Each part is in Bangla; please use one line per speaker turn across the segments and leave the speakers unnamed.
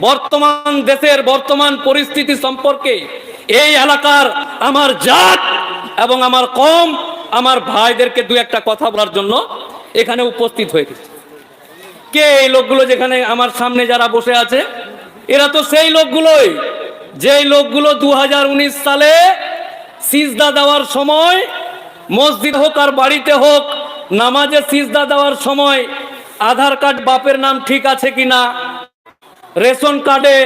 বর্তমান দেশের বর্তমান পরিস্থিতি সম্পর্কে এই এলাকার আমার জাত এবং আমার কম আমার ভাইদেরকে দু একটা কথা বলার জন্য এখানে উপস্থিত হয়ে গেছে। কে এই লোকগুলো যেখানে আমার সামনে যারা বসে আছে, এরা তো সেই লোকগুলোই যেই লোকগুলো 2019 সালে সিজদা দেওয়ার সময়, মসজিদ হোক আর বাড়িতে হোক, নামাজে সিজদা দেওয়ার সময় আধার কার্ড বাপের নাম ঠিক আছে কিনা, রেশন কার্ডে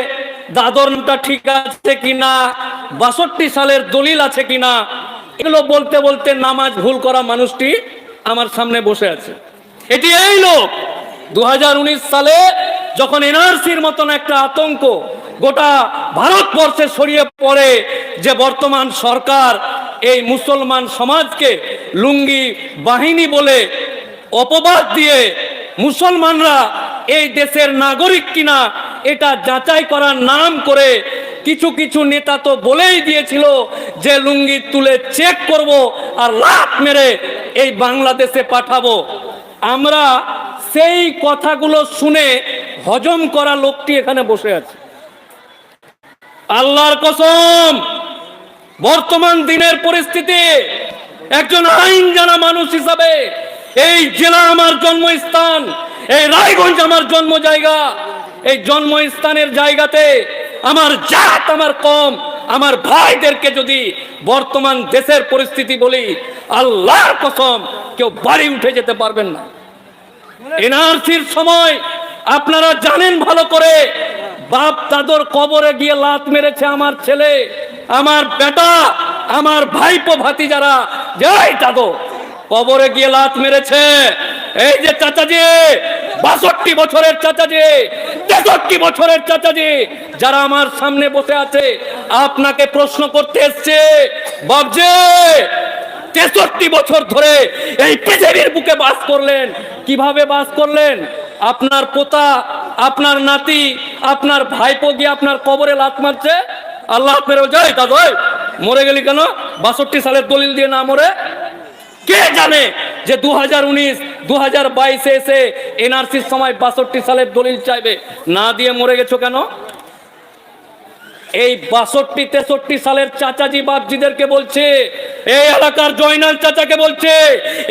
দাদর নামটা ঠিক আছে কিনা, 62 সালের দলিল আছে কিনা, এগুলো বলতে বলতে নামাজ ভুল করা মানুষটি আমার সামনে বসে আছে। এটি এই লোক 2019 সালে যখন এনআরসির মতন একটা আতঙ্ক গোটা ভারতবর্ষে ছড়িয়ে পড়ে, যে বর্তমান সরকার এই মুসলমান সমাজকে লুঙ্গি বাহিনী বলে অপবাদ দিয়ে মুসলমানরা এই দেশের নাগরিক কিনা এটা যাচাই করার নাম করে কিছু কিছু নেতা তো বলেই দিয়েছিল যে লুঙ্গি তুলে চেক করব আর লাত মেরে এই বাংলাদেশে পাঠাবো। আমরা সেই কথাগুলো শুনে হজম করা লোকটি এখানে বসে আছে। আল্লাহর কসম, বর্তমান দিনের পরিস্থিতি একজন আইন জানা মানুষ হিসাবে এই জেলা আমার জন্মস্থান, এই রায়গঞ্জ আমার জন্ম জায়গা, এই জন্মস্থানের জায়গাতে আমার জাত আমার কম আমার ভাইদেরকে যদি বর্তমান দেশের পরিস্থিতি বলি, আল্লাহর কসম কেউ বাড়ি উঠে যেতে পারবেন না। এনআরসির সময় আপনারা জানেন ভালো করে, বাপ দাদর কবরে গিয়ে লাত মেরেছে আমার ছেলে, আমার বেটা, আমার ভাইপো ভাতিজারা, জয় দাদো কবরে গিয়ে লাত মেরেছে। এই যে চাচাজি, 62 বছরের চাচাজি, 63 বছরের চাচাজি যারা আমার সামনে বসে আছে, আপনাকে প্রশ্ন করতে এসছে, বাবজি 63 বছর ধরে এই পৃথিবীর বুকে বাস করলেন, কিভাবে বাস করলেন? আপনার পোতা, আপনার নাতি, আপনার ভাইপো গিয়ে আপনার কবরে লাত মারছে, আল্লাহ মেরে যায় দাদু মরে গেলি কেন? 62 সালের দলিল দিয়ে না মরে? কে জানে যে 2019 2022 এসে এনআরসির সময় 62 সালের দলিল চাইবে, না দিয়ে মরে গেছো কেন? এই 62 63 সালের চাচাজি বাপজিদেরকে বলছে, এই এলাকার জয়নাল চাচাকে বলছে,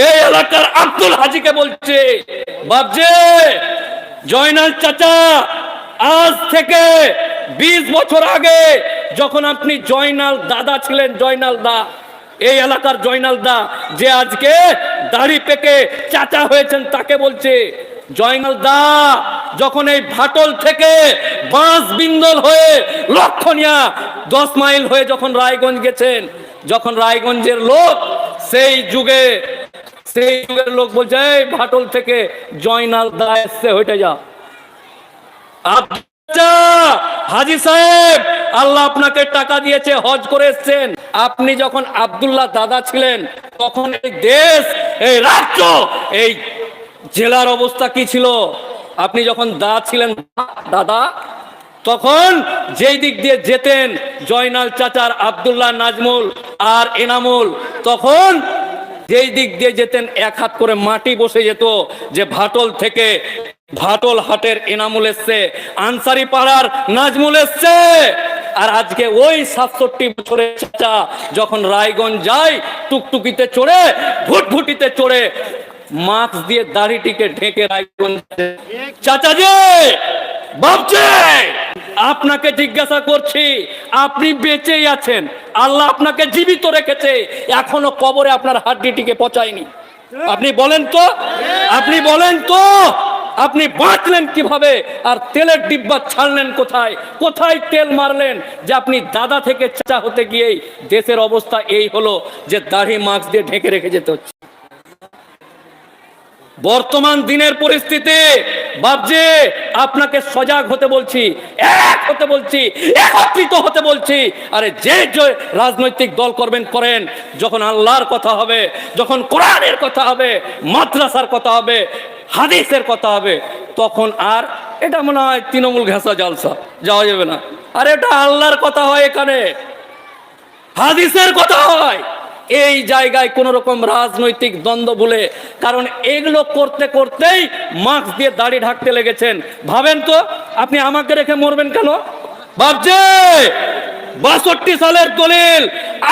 এই এলাকার আব্দুল হাজিকে বলছে, বাপজি জয়নাল চাচা, আজ থেকে 20 বছর আগে যখন আপনি জয়নাল দাদা ছিলেন, জয়নাল দা, এই এলাকার জয়নাল দা, যে আজকে দাড়ি পেকে চাচা হয়েছেন, তাকে বলছে জয়নাল দা যখন এই ভাটল থেকে বাঁশ বিন্দল হয়ে লক্ষণিয়া 10 মাইল হয়ে যখন রায়গঞ্জ গেছেন, যখন রায়গঞ্জের লোক সেই যুগের লোক বলছে এই ভাটল থেকে জয়নাল দা এসছে, হইতে যা। হাজি সাহেব, আল্লাহ আপনাকে টাকা দিয়েছে, হজ করে এসছেন। আপনি যখন আব্দুল্লাহ দাদা ছিলেন, তখন এই দেশ, এই রাজ্য, এই জেলার অবস্থা কি ছিল? আপনি যখন ছিলেন দাদা, তখন যেই দিক দিয়ে যেতেন জয়নাল চাচার আব্দুল্লাহ, নাজমুল আর এনামুল, তখন যেই দিক দিয়ে যেতেন এক হাত করে মাটি বসে যেত যে ভাটল থেকে ভাটল হাটের এনামুল এসছে, আনসারি পাড়ার নাজমুল এসছে। আর আজকে ওই 67 বছরের চাচা যখন রায়গঞ্জ যায়, টুকটুকিতে চড়ে, ভুটভুটিতে চড়ে, মাস্ক দিয়ে দাড়িটিকে ঢেকে রায়গঞ্জ। চাচাজি, বাপজি, আপনাকে জিজ্ঞাসা করছি, আপনি বেঁচেই আছেন, আল্লাহ আপনাকে জীবিত রেখেছে, এখনো কবরে আপনার হাড্ডিটিকে পচায়নি। আপনি বলেন তো, আপনি বলেন তো, আপনি বাঁচলেন কিভাবে? আর তেলের ডিব্বা ছাড়লেন কোথায়? কোথায় তেল মারলেন যে আপনি দাদা থেকে চাচা হতে গিয়েই দেশের অবস্থা এই হলো যে দাড়ি মাস্ক দিয়ে ঢেকে রেখে যেতে হচ্ছে। বর্তমান দিনের পরিস্থিতি বাপজি, আপনাকে সজাগ হতে বলছি, এক হতে বলছি, একত্রিত হতে বলছি। আরে যে রাজনৈতিক দল করবেন করেন, যখন আল্লাহর কথা হবে, যখন কোরআনের কথা হবে, মাদ্রাসার কথা হবে, হাদিসের কথা হবে, তখন আর এটা মনে হয় তৃণমূল ঘেঁষা জালসা যাওয়া যাবে না। আর এটা আল্লাহর কথা হয়, এখানে হাদিসের কথা হয়। এই জায়গায় কোন রকম রাজনৈতিক দ্বন্দ্ব ভুলে, কারণ এগুলো করতে করতেই মাস্ক দিয়ে দাড়ি ঢাকতে লেগেছেন। ভাবেন তো, আপনি আমাকে রেখে মরবেন কেন? বাপজি, 62 সালের দলিল,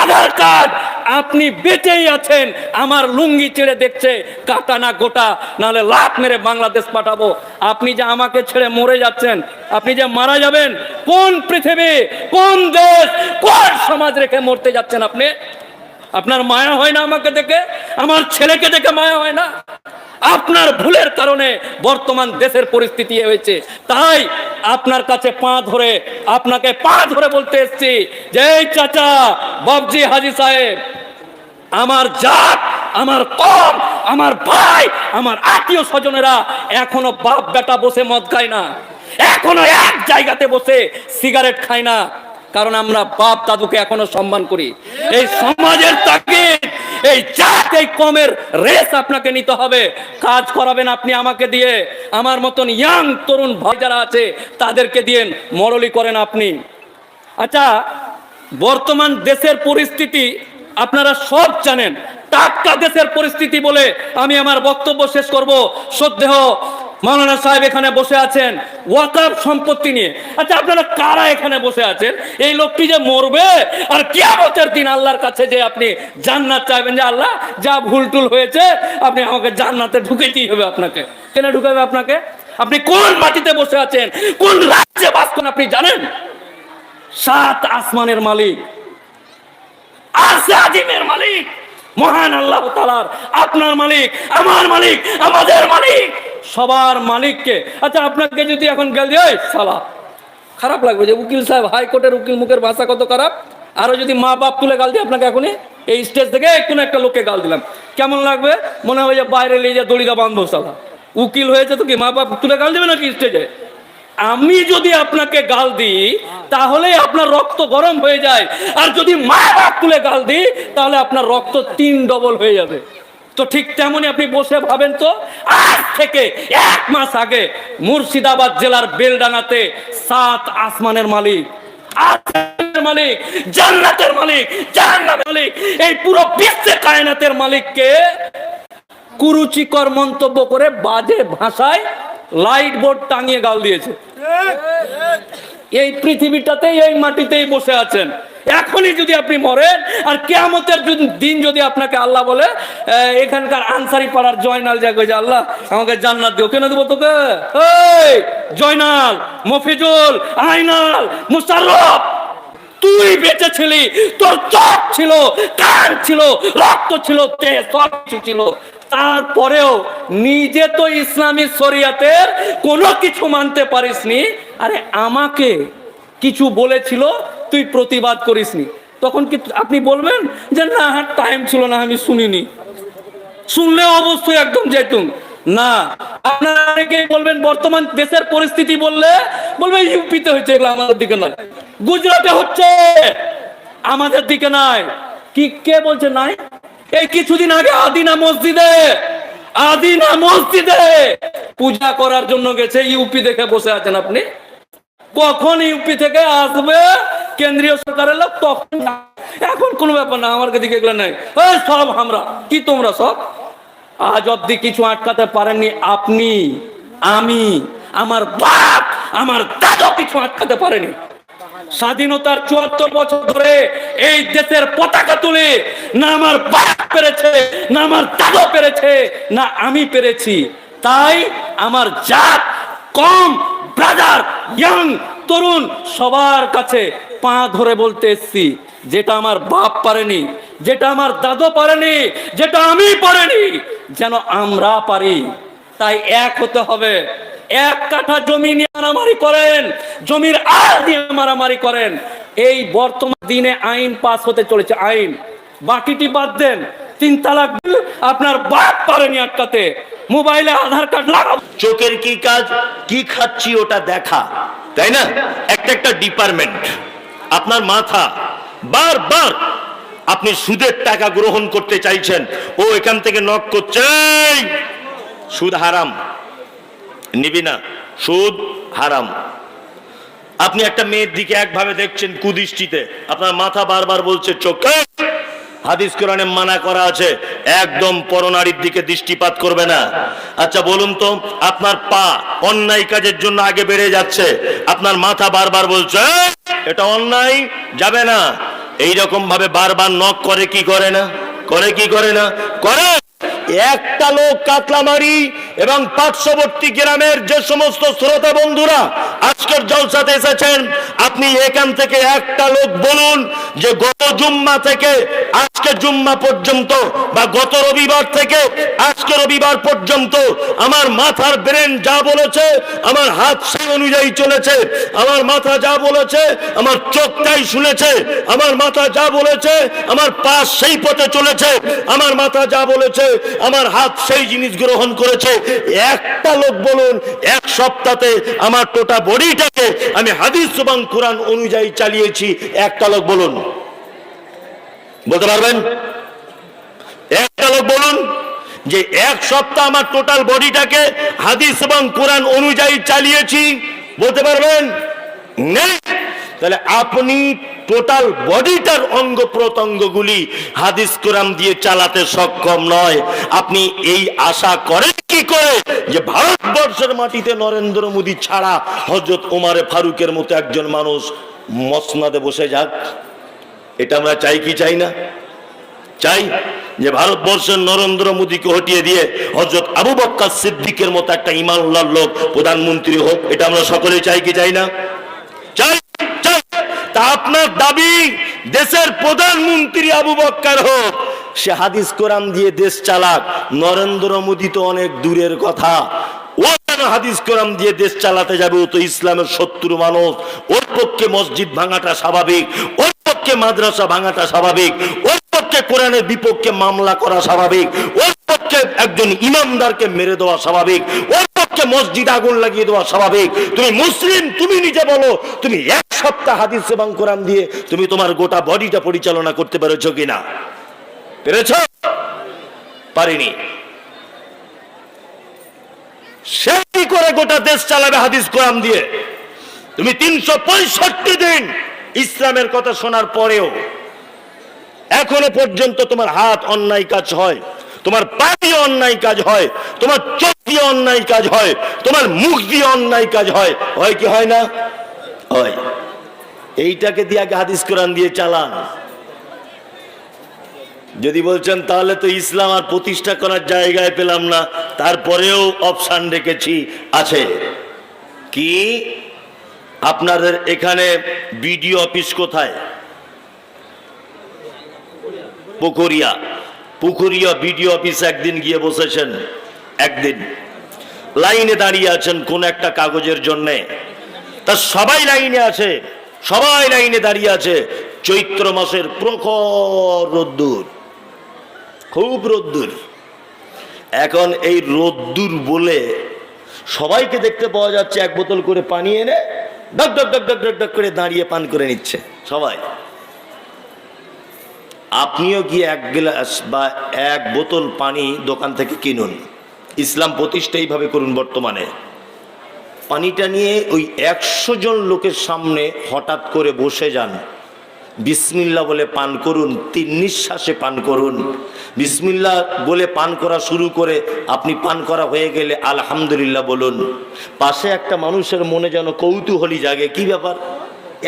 আধার কার্ড, আপনি বেঁচেই আছেন, আমার লুঙ্গি ছেড়ে দেখছে, কাটা না গোটা, নাহলে লাত মেরে বাংলাদেশ পাঠাবো। আপনি যে আমাকে ছেড়ে মরে যাচ্ছেন, আপনি যে মারা যাবেন, কোন পৃথিবী, কোন দেশ, কোন সমাজ রেখে মরতে যাচ্ছেন আপনি? আপনার মায়া হয় না আমাকে দেখে? আমার ছেলেকে দেখে মায়া হয় না? আপনার ভুলের কারণে বর্তমান দেশের পরিস্থিতি হয়েছে। তাই আপনার কাছে আপনাকে পা ধরে বলতে এসেছি যে এই চাচা, বাবজি, হাজী সাহেব, আমার জাত, আমার কম, আমার ভাই, আমার আত্মীয় স্বজনেরা এখনো বাপ বেটা বসে মদ খায় না, এখনো এক জায়গাতে বসে সিগারেট খায় না, কারণ আমরা বাপ দাদুকে এখনো সম্মান করি। এই সমাজের তাগিদ, এই জাত, এই কমের রেস আপনাকে নিতে হবে। কাজ করাবেন আপনি আমাকে দিয়ে, আমার মতন ইয়াং তরুণ ভাই যারা আছে তাদেরকে দিয়ে মরলি করেন আপনি। আচ্ছা, বর্তমান দেশের পরিস্থিতি আপনারা সব জানেন। টাটকা দেশের পরিস্থিতি বলে আমি আমার বক্তব্য শেষ করব। শ্রদ্ধেয় মাওলানা সাহেব এখানে বসে আছেন ওয়াকফ সম্পত্তি নিয়ে। আচ্ছা, আপনারা কারা এখানে বসে আছেন? এই লোকটি যে মরবে আর কিয়ামতের দিন আল্লাহর কাছে যে আপনি জান্নাত চাইবেন, যে আল্লাহ যা ভুল টুল হয়েছে আপনি আমাকে জান্নাতে ঢুকেতেই হবে। আপনাকে কেন ঢুকাবে? আপনাকে, আপনি কোন মাটিতে বসে আছেন, কোন রাজ্যে বাস করেন আপনি জানেন? 7 আসমানের মালিক, আরশে আজিমের মালিক মহান আল্লাহ তাআলার, আপনার মালিক, আমার মালিক, আমাদের মালিক, সবার মালিককে। আচ্ছা, আপনাকে যদি এখন গাল দিয়ে শালা, খারাপ লাগবে যে উকিল সাহেব, হাইকোর্টের উকিল, মুখের ভাষা কত খারাপ। আরো যদি মা বাপ তুলে গাল দিয়ে আপনাকে এখনই এই স্টেজ থেকে কোনো একটা লোককে গাল দিলাম, কেমন লাগবে? মনে হয় যে বাইরে নিয়ে যা দড়িটা বাঁধবো, শালা উকিল হয়েছে তো কি মা বাপ তুলে গাল দেবে নাকি স্টেজে? আমি যদি আপনাকে গাল দিই তাহলে আপনার রক্ত গরম হয়ে যায়, আর যদি মা বাপ তুলে গাল দিই তাহলে আপনার রক্ত 3 ডবল হয়ে যাবে। তো ঠিক তেমনি আপনি বসে ভাবেন তো, আজ থেকে 1 মাস আগে মুর্শিদাবাদ জেলার বেলডাঙ্গাতে 7 আসমানের মালিক, মালিক, জান্নাতের মালিক, জাহান্নামের মালিক, এই পুরো বিশ্বে কায়নাতের মালিককে কুরুচিকর মন্তব্য করে বাজে ভাষায় লাইট বোর্ড টাঙিয়ে গাল দিয়েছে। এই পৃথিবীটাতেই, এই মাটিতেই বসে আছেন। এখনই যদি আপনি মরেন আর কিয়ামতের দিন যদি আপনাকে আল্লাহ বলে, এখানকার আনসারি পাড়ার জয়নাল জাগে যে আল্লাহ আমাকে জান্নাত দিও, কেন দেবো তোকে? এই জয়নাল, মফিজুল, আইনাল, মুশাররফ, তুই বেঁচে ছিলি, তোর চোখ ছিল, কান ছিল, রক্ত ছিল, তেজ সব কিছু ছিল, তারপরেও নিজে তো ইসলামী শরিয়াতের কোনো কিছু মানতে পারিসনি। আরে আমাকে কিছু বলেছিল, তুই প্রতিবাদ করিসনি, তখন কি আপনি বলবেন যে না টাইম ছিল না, আমি শুনিনি? শুনলে অবশ্যই একদম যেতুম না। আপনারা অনেকেই বলবেন বর্তমান দেশের পরিস্থিতি বললে বলবে ইউপিতে হচ্ছে, এগুলো আমাদের দিকে নয়, গুজরাটে হচ্ছে, আমাদের দিকে নাই। কি কে বলছে নাই? এই কিছুদিন আগে আদিনা মসজিদে পূজা করার জন্য গেছে, ইউপি দেখে বসে আছেন আপনি। কখন ইউপি থেকে আসবে কেন্দ্রীয় সরকারের লোক তখন, এখন কোনো ব্যাপার না, আমার দিকে এগুলো নাই। সব আমরা কি, তোমরা সব। আজ অব্দি কিছু আটকাতে পারেননি আপনি, আমি, আমার বাপ, আমার দাদা কিছু আটকাতে পারেনি। স্বাধীনতার 74 বছর ধরে এই দেশের পতাকা তুলে না আমার বাপ পেরেছে, না আমার দাদা পেরেছে, না আমি পেরেছি। তাই আমার জাত, কম, ব্রাদার, ইয়াং, তরুণ সবার কাছে পা ধরে বলতে এসছি, যেটা আমার বাপ পারেনি, যেটা আমার দাদু পারেনি, যেটা আমি পারিনি, যেন আমরা পারি। তাই এক হতে হবে। 1 কাঠা জমি নিয়ে মারামারি করেন, জমির আল নিয়ে মারামারি করেন। এই বর্তমান দিনে আইন পাস হতে চলেছে, আইন, বাকিটি বাদ দেন। 3 তালাক বিল আপনার বাপ পারেনি আটকাতে। মোবাইলে আধার কার্ড লাগাবো,
চোখের কি কাজ, কি খাচ্ছি ওটা দেখা, তাই না? একটা ডিপার্টমেন্ট। আপনার মাথা বারবার আপনি সুদের টাকা গ্রহণ করতে চাইছেন, ও এখান থেকে নক করছে, সুদ হারাম, নিবি না, সুদ হারাম। আপনি একটা মেয়ের দিকে একভাবে দেখছেন কুদৃষ্টিতে, আপনার মাথা বারবার বলছে চোখে, হাদিস কোরআনে মানা করা আছে, একদম পরনারীর দিকে দৃষ্টিপাত করবে না। আচ্ছা বলুন তো, আপনার পা অন্যায় কাজের জন্য আগে বেড়ে যাচ্ছে, আপনার মাথা বারবার বলছে এটা অন্যায়, যাবে না। এইরকম ভাবে বারবার নক করে কি করে না? করে কি করে না? করে। একটা লোক কাতলামারি এবং পার্শ্ববর্তী গ্রামের যে সমস্ত শ্রোতা বন্ধুরা আজকের জলসাতে এসেছেন, আপনি এখান থেকে একটা লোক বলুন যে গত জুম্মা থেকে আজকে জুম্মা পর্যন্ত বা গত রবিবার থেকে আজকে রবিবার পর্যন্ত আমার মাথার ব্রেন যা বলেছে, আমার হাত সেই অনুযায়ী চলেছে, আমার মাথা যা বলেছে আমার চোখ তাই শুনেছে, আমার মাথা যা বলেছে আমার পা সেই পথে চলেছে, আমার মাথা যা বলেছে আমার হাত সেই জিনিস গ্রহণ করেছে। একটা লোক বলুন এক সপ্তাহে আমার টোটা বডিটাকে আমি হাদিস এবং কোরআন অনুযায়ী চালিয়েছি, একটা লোক বলুন, বলতে পারবেন? একটা লোক বলুন যে এক সপ্তাহ আমার টোটাল বডিটাকে হাদিস এবং কোরআন অনুযায়ী চালিয়েছি, বলতে পারবেন? নেই। তাহলে আপনি টোটাল বডিটার অঙ্গ প্রত্যঙ্গগুলি হাদিস কোরআন দিয়ে চালাতে সক্ষম নয়। আপনি এই আশা করেন কি করে যে ভারতবর্ষের মাটিতে নরেন্দ্র মোদী ছাড়া হযরত ওমরে ফারুকের মতো একজন মানুষ মসনদে বসে যাক? এটা আমরা চাই কি চাই না? চাই যে ভারতবর্ষের নরেন্দ্র মোদীকে হটিয়ে দিয়ে হযরত আবু বকর সিদ্দিকের মতো একটা ঈমানওয়ালা লোক প্রধানমন্ত্রী হোক। এটা আমরা সকলে চাই কি চাই না? চাই। তা আপনার দাবি দেশের প্রধানমন্ত্রী আবু বকর হোক, সে হাদিস কোরআন দিয়ে দেশ চালাক। নরেন্দ্র মোদী তো অনেক দূরের কথা, ও কেন হাদিস কোরআন দিয়ে দেশ চালাতে যাবে? ও তো ইসলামের শত্রু মানুষ। ওর পক্ষে মসজিদ ভাঙাটা স্বাভাবিক, ওর পক্ষে মাদ্রাসা ভাঙাটা স্বাভাবিক, ওর পক্ষে কোরআনের বিপক্ষে মামলা করা স্বাভাবিক, ওর পক্ষে একজন ইমামদারকে মেরে দেওয়া স্বাভাবিক, ওর পক্ষে মসজিদ আগুন লাগিয়ে দেওয়া স্বাভাবিক। তুমি মুসলিম, তুমি নিজে বলো তুমি এক সপ্তাহ হাদিস এবং কোরআন দিয়ে তুমি তোমার গোটা বডিটা পরিচালনা করতে পেরেছো কিনা? পেরেছ? পারিনি। সে কি করে গোটা দেশ চালাবে হাদিস কোরআন দিয়ে? তুমি 365 দিন ইসলামের কথা শোনার পরেও এখনো পর্যন্ত তোমার হাত অন্যায় কাজ হয়, তোমার পা দিয়ে অন্যায় কাজ হয়, তোমার চোখ দিয়ে অন্যায় কাজ হয়, তোমার মুখ দিয়ে অন্যায় কাজ হয়। হয় কি হয় না? হয়। এইটাকে দিয়ে আগে হাদিস কোরআন দিয়ে চালান। যদি বলছেন তাহলে তো ইসলাম আর প্রতিষ্ঠা করার জায়গায় পেলাম না, তারপরেও অপশন রেখেছি, আছে। কি আপনাদের এখানে বিডিও অফিস কোথায়? পুকুরিয়া বিডিও অফিস একদিন গিয়ে বসেছেন, একদিন লাইনে দাঁড়িয়ে আছেন কোন একটা কাগজের জন্যে। তা সবাই লাইনে আছে, সবাই লাইনে দাঁড়িয়ে আছে। চৈত্র মাসের প্রখর রোদ্দুর, খুব রোদ্দুর। এখন এই রোদ্দুর বলে সবাইকে দেখতে পাওয়া যাচ্ছে এক বোতল করে পানি এনে ডক ডক ডক ডক ডক ডক করে দাঁড়িয়ে পান করে নিচ্ছে সবাই। আপনিও গিয়ে এক গ্লাস বা এক বোতল পানি দোকান থেকে কিনুন। ইসলাম প্রতিষ্ঠা এইভাবে করুন। বর্তমানে পানিটা নিয়ে ওই 100 জন লোকের সামনে হঠাৎ করে বসে যান, বিসমিল্লাহ বলে পান করুন, 3 নিঃশ্বাসে পান করুন। বিসমিল্লাহ বলে পান করা শুরু করে আপনি পান করা হয়ে গেলে আলহামদুলিল্লাহ বলুন। পাশে একটা মানুষের মনে যেন কৌতূহলী জাগে, কি ব্যাপার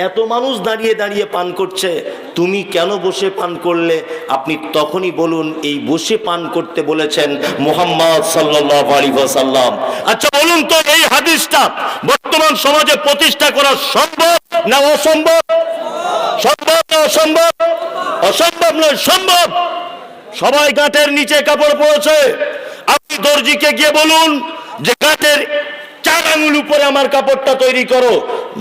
এত মানুষ দাঁড়িয়ে দাঁড়িয়ে পান করছে, তুমি কেন বসে পান করলে? আপনি তখনই বলুন এই বসে পান করতে বলেছেন মুহাম্মদ সাল্লাল্লাহু আলাইহি ওয়াসাল্লাম। আচ্ছা বলুন তো এই হাদিসটা বর্তমান সমাজে প্রতিষ্ঠা করা সম্ভব না অসম্ভব? সম্ভব না অসম্ভব? অসম্ভব নয়, সম্ভব। সবাই গাঁটের নিচে কাপড় পরেছে। আপনি দর্জিকে গিয়ে বলুন যে গাঁটের 4 আঙুল উপরে আমার কাপড়টা তৈরি করো।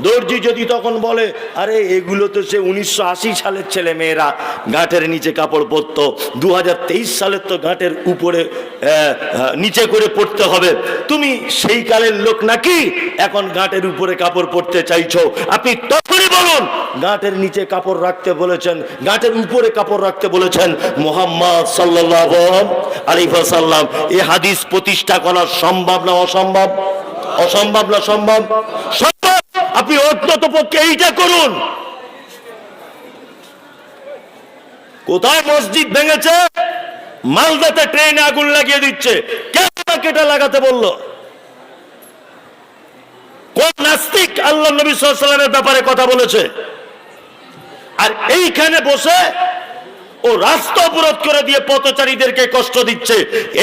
দর্জি যদি তখন বলে আরে এগুলো তো সে 1980 সালের ছেলে মেয়েরা গাঁটের নিচে কাপড় পরতো, 2023 সালের তো গাঁটের উপরে নিচে করে পড়তে হবে, তুমি সেই কালের লোক নাকি এখন গাঁটের উপরে কাপড় পরতে চাইছো? আপনি তখনই বলুন গাঁটের নিচে কাপড় রাখতে বলেছেন, গাঁটের উপরে কাপড় রাখতে বলেছেন মুহাম্মদ সাল্লাল্লাহু আলাইহি ওয়াসাল্লাম। এই হাদিস প্রতিষ্ঠা করা সম্ভব না অসম্ভব? অসম্ভব না সম্ভব? সম্ভব। আপনি অন্তত পক্ষে এইটা করুন। কোথায় মসজিদ ভেঙেছে? মালদাতে ট্রেনে আগুন লাগিয়ে দিচ্ছে। কে আমাকে এটা লাগাতে বললো? কোন নাস্তিক আল্লাহ নবী সাল্লাল্লাহু আলাইহি ওয়াসাল্লামের ব্যাপারে কথা বলেছে? আর এইখানে বসে ও রাস্তা অবরোধ করে দিয়ে পথচারীদেরকে কষ্ট দিচ্ছে।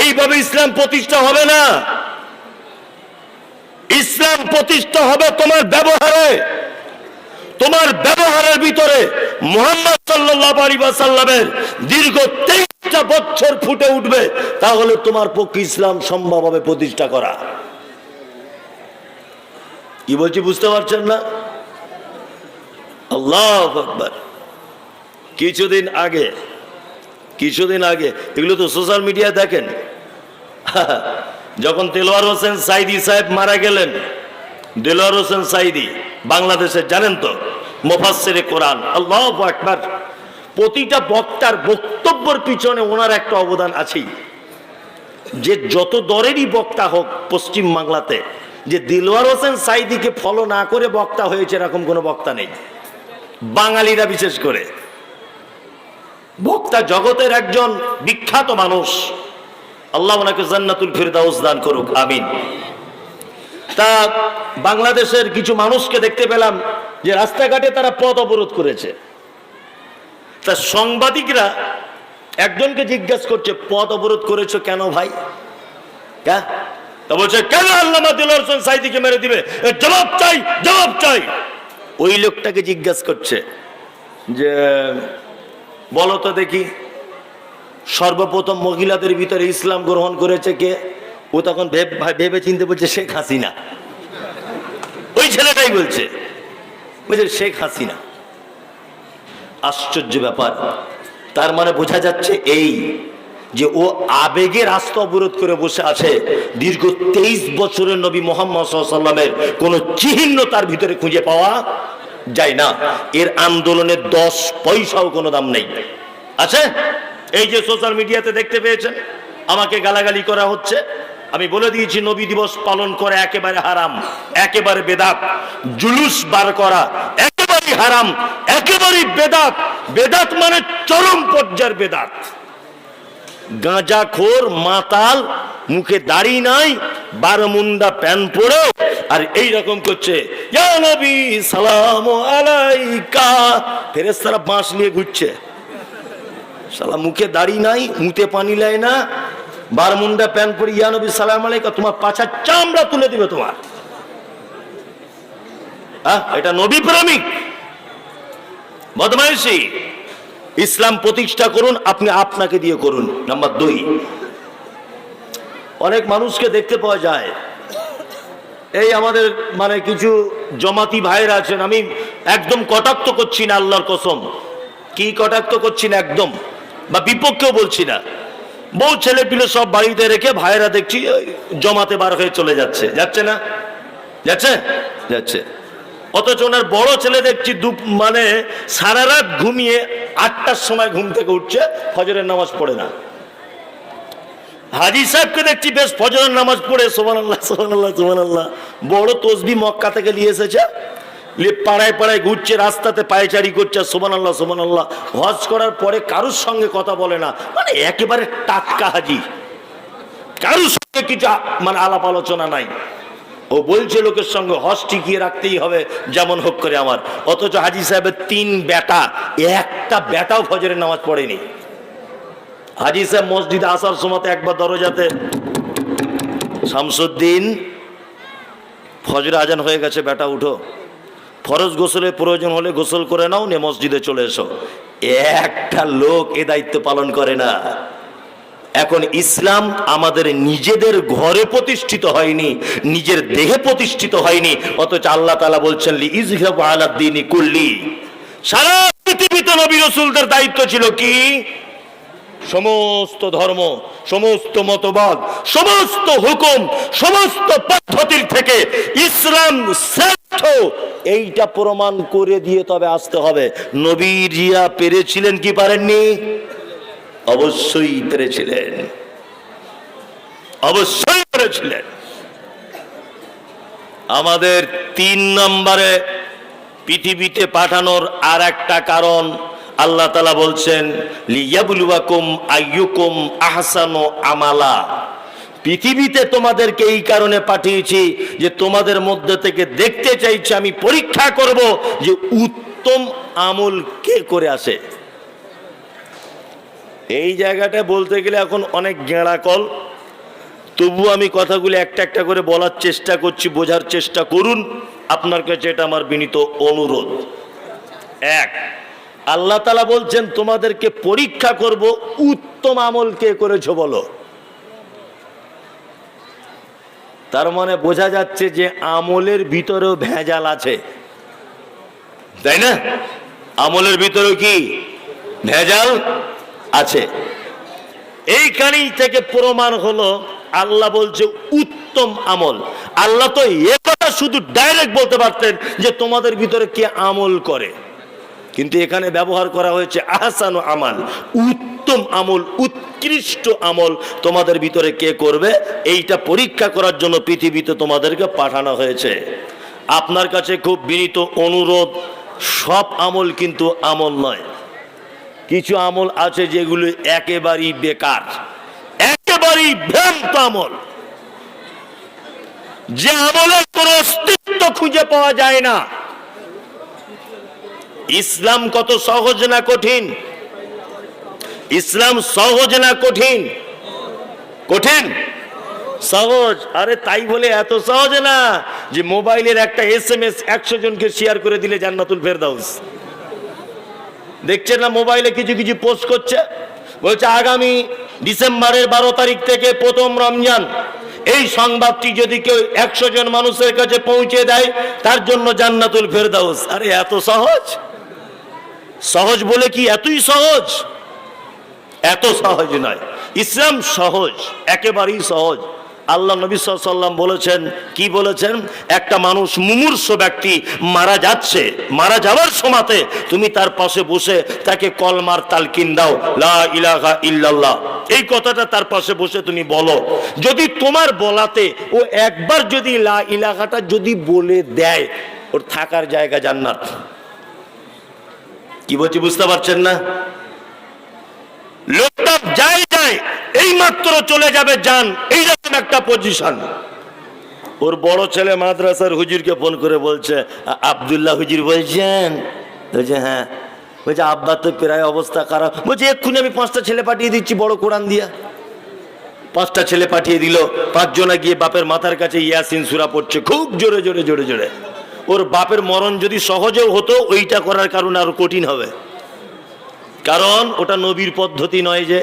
এইভাবে ইসলাম প্রতিষ্ঠা হবে না। ইসলাম প্রতিষ্ঠা হবে তোমার ব্যবহারে। তোমার ব্যবহারের ভিতরে মুহাম্মদ সাল্লাল্লাহু আলাইহি ওয়াসাল্লামের দীর্ঘ 23টা বছর ফুটে উঠবে, তাহলে তোমার পক্ষে ইসলাম সম্ভব হবে প্রতিষ্ঠা করা। কি বলছি বুঝতে পারছেন না? আল্লাহু আকবার। কিছুদিন আগে এগুলো তো সোশ্যাল মিডিয়া দেখেন, যখন দেলোয়ার হোসেন সাইদি সাহেব মারা গেলেন, দেলোয়ার হোসেন সাইদি বাংলাদেশের জানেন তো মুফাসসিরে কোরআন, আল্লাহু আকবার। প্রতিটা বক্তার বক্তব্যের পিছনে ওনার একটা অবদান আছেই। যে যত দরেরই বক্তা হোক পশ্চিম বাংলাতে, যে দেলোয়ার হোসেন সাইদিকে ফলো না করে বক্তা হয়েছে এরকম কোনো বক্তা নেই, বাঙালিরা বিশেষ করে। বক্তা জগতের একজন বিখ্যাত মানুষ, আল্লাহ ওনাকে জান্নাতুল ফিরদাউস দান করুক, আমিন। তা বাংলাদেশের কিছু মানুষকে দেখতে পেলাম যে রাস্তাঘাটে তারা পথ অবরোধ করেছে। তা সাংবাদিকরা একজনকে জিজ্ঞাসা করছে, পথ অবরোধ করেছো কেন ভাই? তা বলছে, কেন আল্লামা দেলোয়ার হোসেন সাইদিকে মেরে দিবে? জবাব চাই, জবাব চাই। ওই লোকটাকে জিজ্ঞাসা করছে যে বলো তো দেখি, সর্বপ্রথম মহিলাদের ভিতরে ইসলাম গ্রহণ করেছে কে? ও তখন ভেবে চিনতে বলছে শেখ হাসিনা। ওই ছেলেটাই বলছে শেখ হাসিনা। আশ্চর্য ব্যাপার। তার মানে বোঝা যাচ্ছে এই যে ও আবেগে রাস্তা অবরোধ করে বসে আছে। দীর্ঘ 23 বছরের নবী মুহাম্মদ সাল্লাল্লাহু আলাইহি ওয়াসাল্লামের কোন চিহ্ন তার ভিতরে খুঁজে পাওয়া যায় না। এর আন্দোলনের 10 পয়সাও কোনো দাম নেই। আছে এই যে সোশ্যাল মিডিয়াতে দেখতে পেয়েছেন, আমাকে গালাগালি করা হচ্ছে। আমি বলে দিয়েছি নবী দিবস পালন করা একেবারে হারাম, একেবারে বেদাত। জুলুস বার করা একেবারে হারাম, একেবারে বেদাত। বেদাত মানে চরম পর্যায়ের বেদাত। গাঁজাখোর মাতাল, মুখে দাড়ি নাই, বারমুন্ডা প্যান্ট পরে আর এই রকম করছে, ইয়া নবী সালাম আলাইকা। ফেরেশতারা বাঁশ নিয়ে ঘুরছে। শালা মুখে দাড়ি নাই, মুতে পানি লাই না, বারমুন্ডা প্যান্ট পরে ইয়া নবী সালাম আলাইকা। তোমার পাছার চামড়া তুলে দিবে তোমার। এটা নবী প্রেমিক বদমাইশি। ইসলাম প্রতিষ্ঠা করুন, আপনি আপনাকে দিয়ে করুন। নাম্বার 2, অনেক মানুষকে দেখতে পাওয়া যায়, এই আমাদের মানে কিছু জমাতি ভাইয়েরা আছেন, আমি একদম কটাক্ষ করছি না, আল্লাহর কসম কি কটাক্ষ করছি না একদম, বা বিপক্ষেও বলছি না। বউ ছেলে পিলে সব বাড়িতে রেখে ভাইয়েরা দেখছি জমাতে বার হয়ে চলে যাচ্ছে। যাচ্ছে না? যাচ্ছে। অথচ ওনার বড় ছেলে দেখছি মানে সারা রাত ঘুমিয়ে 8টার সময় ঘুম থেকে উঠছে, ফজরের নামাজ পড়ে না। হাজী সাহেবকে দেখছি বেশ ফজরের নামাজ পড়ে সুবহানাল্লাহ সুবহানাল্লাহ সুবহানাল্লাহ, বড় তসবি মক্কা থেকে নিয়ে এসেছে, পাড়ায় পাড়ায় ঘুরছে, রাস্তাতে পায়চারি করছে, সুবহানাল্লাহ সুবহানাল্লাহ। হজ করার পরে কারোর সঙ্গে কথা বলে না, মানে একেবারে টাটকা হাজি, কারোর সঙ্গে কিছু মানে আলাপ আলোচনা নাই। ও বলছে লোকের সঙ্গে হজ টিকিয়ে রাখতেই হবে যেমন হোক করে আমার। অথচ হাজী সাহেবের 3 বেটা, একটা বেটাও ফজরের নামাজ পড়েনি। হাজী সাহেব মসজিদে আসার সময় একবার দরজাতে, শামসুদ্দিন ফজরে আজান হয়ে গেছে, বেটা উঠো, ফরজ গোসলের প্রয়োজন হলে গোসল করে নাও, নে মসজিদে চলে এসো। একটা লোক এ দায়িত্ব পালন করে না। এখন ইসলাম আমাদের নিজেদের ঘরে প্রতিষ্ঠিত হয়নি, নিজের দেহে প্রতিষ্ঠিত হয়নি, অথচ আল্লাহ তাআলা বলছেন লিইযহিরাহু আলা দ্বীনি কুল্লি। সারা পৃথিবীতে নবী রাসূলদের দায়িত্ব ছিল কি? সমস্ত ধর্ম, সমস্ত মতবাদ, সমস্ত হুকুম, সমস্ত পদ্ধতির থেকে ইসলাম শ্রেষ্ঠ, এইটা প্রমাণ করে দিয়ে তবে আসতে হবে। নবীরা পেরেছিলেন কি পারেননি? অবশ্যই পেরেছিলেন, অবশ্যই পেরেছিলেন। আমাদের 3 নম্বরে পৃথিবীতে পাঠানোর আর একটা কারণ, আল্লাহ তাআলা বলছেন লিয়াবলুয়াকুম আইয়ুকুম আহসানু আমালা। পৃথিবীতে তোমাদেরকে এই কারণে পাঠিয়েছি যে তোমাদের মধ্যে থেকে দেখতে চাইছি, আমি পরীক্ষা করব যে উত্তম আমল কে করে আসে। এই জায়গাটা বলতে গেলে এখন অনেক গেঁড়া কল, তবু আমি কথাগুলো একটা একটা করে বলার চেষ্টা করছি, বোঝার চেষ্টা করুন। আপনার কাছে এটা আমার বিনীত অনুরোধ। এক, আল্লাহ তাআলা বলছেন তোমাদেরকে পরীক্ষা করব উত্তম আমল কে করেছো বলো। তার মানে বোঝা যাচ্ছে যে আমলের ভিতরেও ভেজাল আছে, তাই না? আমলের ভিতরেও কি ভেজাল আছে? এইখানেই থেকে প্রমাণ হলো আল্লাহ বলছে উত্তম আমল। আল্লাহ তো এ কথা শুধু ডাইরেক্ট বলতে পারতেন যে তোমাদের ভিতরে কে আমল করে, কিন্তু এখানে ব্যবহার করা হয়েছে আহসানু আমাল, উত্তম আমল, উৎকৃষ্ট আমল তোমাদের ভিতরে কে করবে, এইটা পরীক্ষা করার জন্য পৃথিবীতে তোমাদেরকে পাঠানো হয়েছে। আপনার কাছে খুব বিনীত অনুরোধ, সব আমল কিন্তু আমল নয়। কিছু আমল আছে যেগুলো একেবারেই বেকার, একেবারেই ভ্রান্ত আমল, যে আমলের কোনো অস্তিত্ব খুঁজে পাওয়া যায় না। ইসলাম কত সহজ না কঠিন? ইসলাম সহজ না কঠিন? কঠিন? সহজ। আরে তাই বলে এত সহজ না যে মোবাইলের একটা SMS 100 জনকে শেয়ার করে দিলে জান্নাতুল ফেরদাউস। দেখছেন না মোবাইলে কিছু কিছু পোস্ট করছে, বলছে আগামী ডিসেম্বরের 12 তারিখ থেকে প্রথম রমজান, এই সংবাদটি যদি কেউ 100 জন মানুষের কাছে পৌঁছে দেয় তার জন্য জান্নাতুল ফেরদাউস। আরে এত সহজ? সহজ বলে কি এতই সহজ? এত সহজ নয়। ইসলাম সহজ, একেবারেই সহজ। আল্লাহ নবী সাল্লাল্লাহু আলাইহি ওয়াসাল্লাম বলেছেন, কি বলেছেন? একটা মানুষ মুমূর্ষ ব্যক্তি মারা যাচ্ছে, মারা যাওয়ার সময়তে তুমি তার পাশে বসে তাকে কলমার তালকিন দাও, লা ইলাহা ইল্লাল্লাহ। এই কথাটা তার পাশে বসে তুমি বলো। যদি তোমার বলাতে ও একবার যদি লা ইলাহাটা যদি বলে দেয়, ওর থাকার জায়গা জান্নাত। কি বলছি বুঝতে পারছেন না? লোকটা যায় এই মাত্র চলে যাবে জান, এইরকম একটা পজিশন। ওর বড় ছেলে মাদ্রাসার হুজুরকে ফোন করে বলছে, আব্দুল্লাহ হুজুর বলছেন? বলছে হ্যাঁ। বলছে আব্বা তো প্রায় অবস্থা খারাপ। বলছে এক্ষুনি আমি 5টা ছেলে পাঠিয়ে দিচ্ছি বড় কোরআন দিয়া। 5টা ছেলে পাঠিয়ে দিল, 5 জনা গিয়ে বাপের মাথার কাছে ইয়াসিন সূরা পড়ছে খুব জোরে জোরে জোরে জোরে। ওর বাপের মরণ যদি সহজেও হতো, ওইটা করার কারণে আরো কঠিন হবে, কারণ ওটা নবীর পদ্ধতি নয়। যে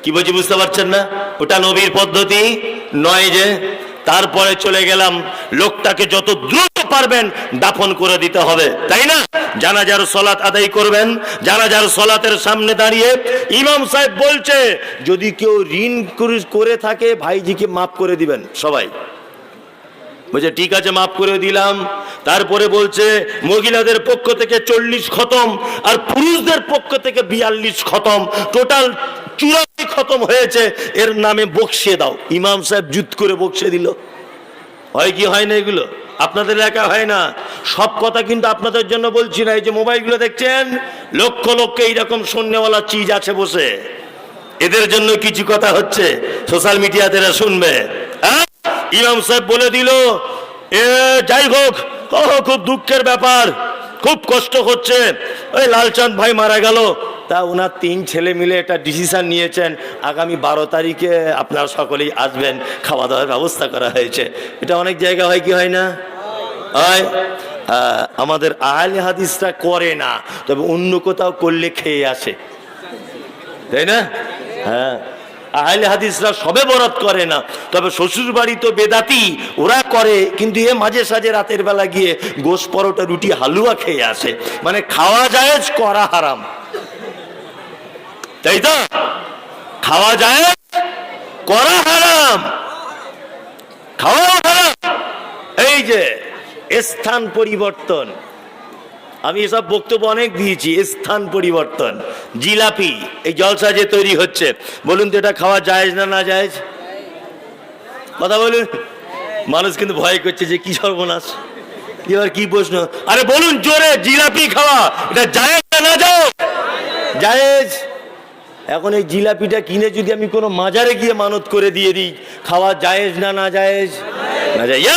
কি বলছি বুঝতে পারছেন না? ওটা নবীর পদ্ধতি নয়। যে তারপরে চলে গেলাম, লোকটাকে যত দ্রুত পারবেন দাফন করে দিতে হবে, তাই না? জানাজার সালাত আদায় করবেন। জানাজার সালাতের সামনে দাঁড়িয়ে ইমাম সাহেব বলছে যদি কেউ ঋণ করে থাকে ভাইজিকে মাফ করে দিবেন সবাই। বলছে ঠিক আছে মাফ করে দিলাম। তারপরে বলছে মহিলাদের পক্ষ থেকে 40 খতম আর পুরুষদের পক্ষ থেকে 42 খতম, টোটাল 84 খতম হয়েছে, এর নামে বকশিয়ে দাও। ইমাম সাহেব জুত করে বকশিয়ে দিল। হয় কি হয় না? এগুলো আপনাদের এলাকা হয় না। সব কথা কিন্তু আপনাদের জন্য বলছি না। এই যে মোবাইলগুলো দেখছেন, লক্ষ লক্ষ এইরকম শূন্যওয়ালা চিজ আছে বসে, এদের জন্য কিছু কথা হচ্ছে, সোশ্যাল মিডিয়াতে শুনবে। ইমাম সাহেব বলে দিল যাই হোক, খুব দুঃখের ব্যাপার, খুব কষ্ট হচ্ছে, ওই লালচাঁদ ভাই মারা গেল, তা ওনার 3 ছেলে মিলে একটা ডিসিশন নিয়েছেন, আগামী 12 তারিখে আপনারা সকলেই আসবেন, খাওয়া দাওয়ার ব্যবস্থা করা হয়েছে। এটা অনেক জায়গা হয় কি হয় না? হয়। আমাদের আহলে হাদিসরা করে না, তবে অন্য কোথাও করলে খেয়ে আসে, তাই না? হ্যাঁ, আহলে হাদিসরা সবে বরাত করে না, তবে শ্বশুর বাড়ি তো বেদাতি, ওরা করে, কিন্তু এ মাঝে সাঝে রাতের বেলা গিয়ে গোশ পরোটা রুটি হালুয়া খেয়ে আসে। মানে খাওয়া জায়েজ, করা হারাম, তাই তো? খাওয়া জায়েজ, করা হারাম, খাওয়া হারাম। এই যে স্থান পরিবর্তন, আমি এসব বক্তব্য অনেক দিয়েছি। স্থান পরিবর্তন, জিলাপি এই জলসা যে তৈরি হচ্ছে, বলুন তো এটা খাওয়া জায়েজ না না জায়েজ? কথা বলুন। মানুষ কিন্তু ভয় করছে যে কি সর্বনাশ, এবার কি প্রশ্ন? আরে বলুন জোরে, জিলাপি খাওয়া এটা জায়েজ না না যাও জায়েজ। এখন এই জিলাপিটা কিনে যদি আমি কোনো মাজারে গিয়ে মানত করে দিয়ে দিই, খাওয়া জায়েজ না না জায়েজ? না জায়েজ।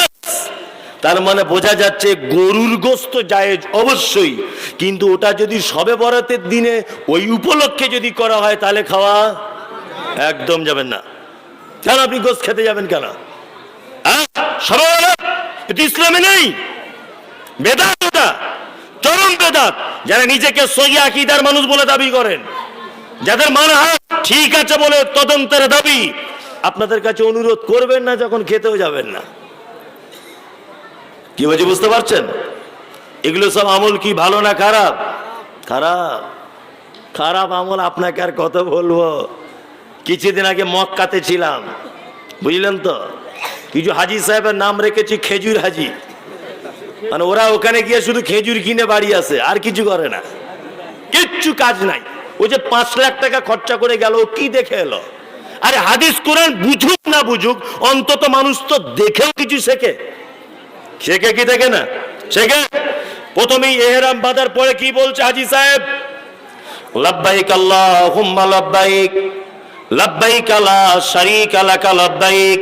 তার মানে বোঝা যাচ্ছে গরুর গোশত জায়েজ অবশ্যই, কিন্তু ওটা যদি শবে বরাতের দিনে ওই উপলক্ষে যদি করা হয় তাহলে খাওয়া একদম যাবেন না। কেন আপনি গোশত খেতে যাবেন কেন? শবে বরাত এটা ইসলামে নেই, বেদাত, ওটা চরম বেদাত। যারা নিজেকে সহি আকীদার মানুষ বলে দাবি করেন, যাদের মানহাজ ঠিক আছে বলে তদন্তের দাবি, আপনাদের কাছে অনুরোধ করবেন না যখন খেতেও যাবেন না। কি বলছি বুঝতে পারছেন? এগুলো সব আমল কি ভালো না খারাপ? খারাপ। খারাপ আমল আপনাকে আর কত বলবো। কিছুদিন আগে মক্কাতে ছিলাম, বুঝলেন তো, কিছু হাজি সাহেবের নাম রেখেছি খেজুর হাজি। মানে ওরা ওখানে গিয়ে শুধু খেজুর কিনে বাড়ি আসে, আর কিছু করে না, কিচ্ছু কাজ নাই। ওই যে 5 লাখ টাকা খরচা করে গেল, কি দেখে এলো? আরে হাদিস কোরআন বুঝুক না বুঝুক, অন্তত মানুষ তো দেখেও কিছু শেখে। শেখে কি দেখে না? শেখে। প্রথমেই এহরাম বাঁধার পরে কি বলছে হাজি সাহেব? লাব্বাইক আল্লাহুম্মা লাব্বাইক, লাব্বাইক লা শারীকা লাকা লাব্বাইক,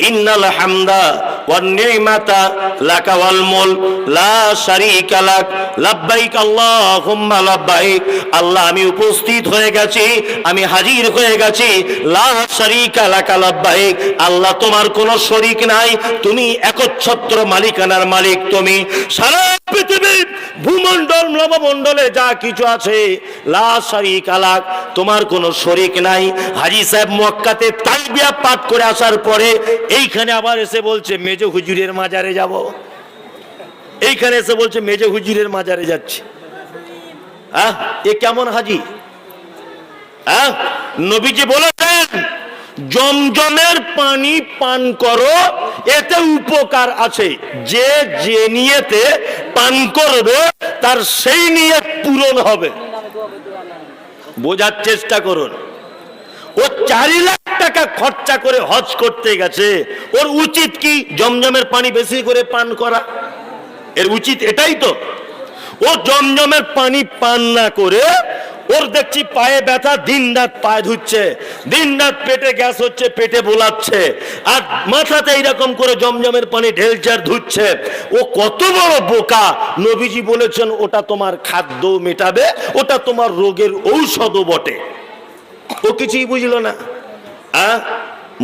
ইন্নাল হামদা ওয়ান নি'মাতা লাকা ওয়াল মুলক লা শারীকা লাক, লাব্বাইক আল্লাহুম্মা লাব্বাইক। আল্লাহ আমি উপস্থিত হয়ে গেছি, আমি হাজির হয়ে গেছি। লা শারীকা লাকা লাব্বাইক, আল্লাহ তোমার কোনো শরীক নাই, তুমি একচ্ছত্র মালিকানার মালিক। তুমি সারা পৃথিবীর ভূমণ্ডল নবমণ্ডলে যা কিছু আছে, লা শারীকা লাক, তোমার কোনো শরীক নাই। হাজী সাহেব মক্কাতে তালবিয়া পাঠ করে আসার পরে এইখানে আবার এসে বলছে মেজো হুজুরের মাজারে যাব। এইখানে এসে বলছে মেজো হুজুরের মাজারে যাচ্ছে। এ কেমন হাজি? নবীজি বলেছেন জমজমের পানি পান করো, এতে উপকার আছে। যে যে নিয়তে পান করবে তার সেই নিয়ত পূরণ হবে। বোঝার চেষ্টা করুন। ও 4 লাখ টাকা খরচা করে হজ করতে গেছে, ওর উচিত কি জমজমের পানি বেশি করে পান করা? এর উচিত এটাই তো। ও জমজমের পানি পান না করে ওর দেখছি পায়ে ব্যথা, দিন রাত পায়ে ধুচ্ছে, দিন রাত পেটে গ্যাস হচ্ছে, পেটে বোলাচ্ছে, আর মাথাতে এইরকম করে জমজমের পানি ঢেলছে আর ধুচ্ছে। ও কত বড় বোকা! নবীজি বলেছেন ওটা তোমার খাদ্য মেটাবে, ওটা তোমার রোগের ঔষধও বটে। ও কিছুই বুঝলো না।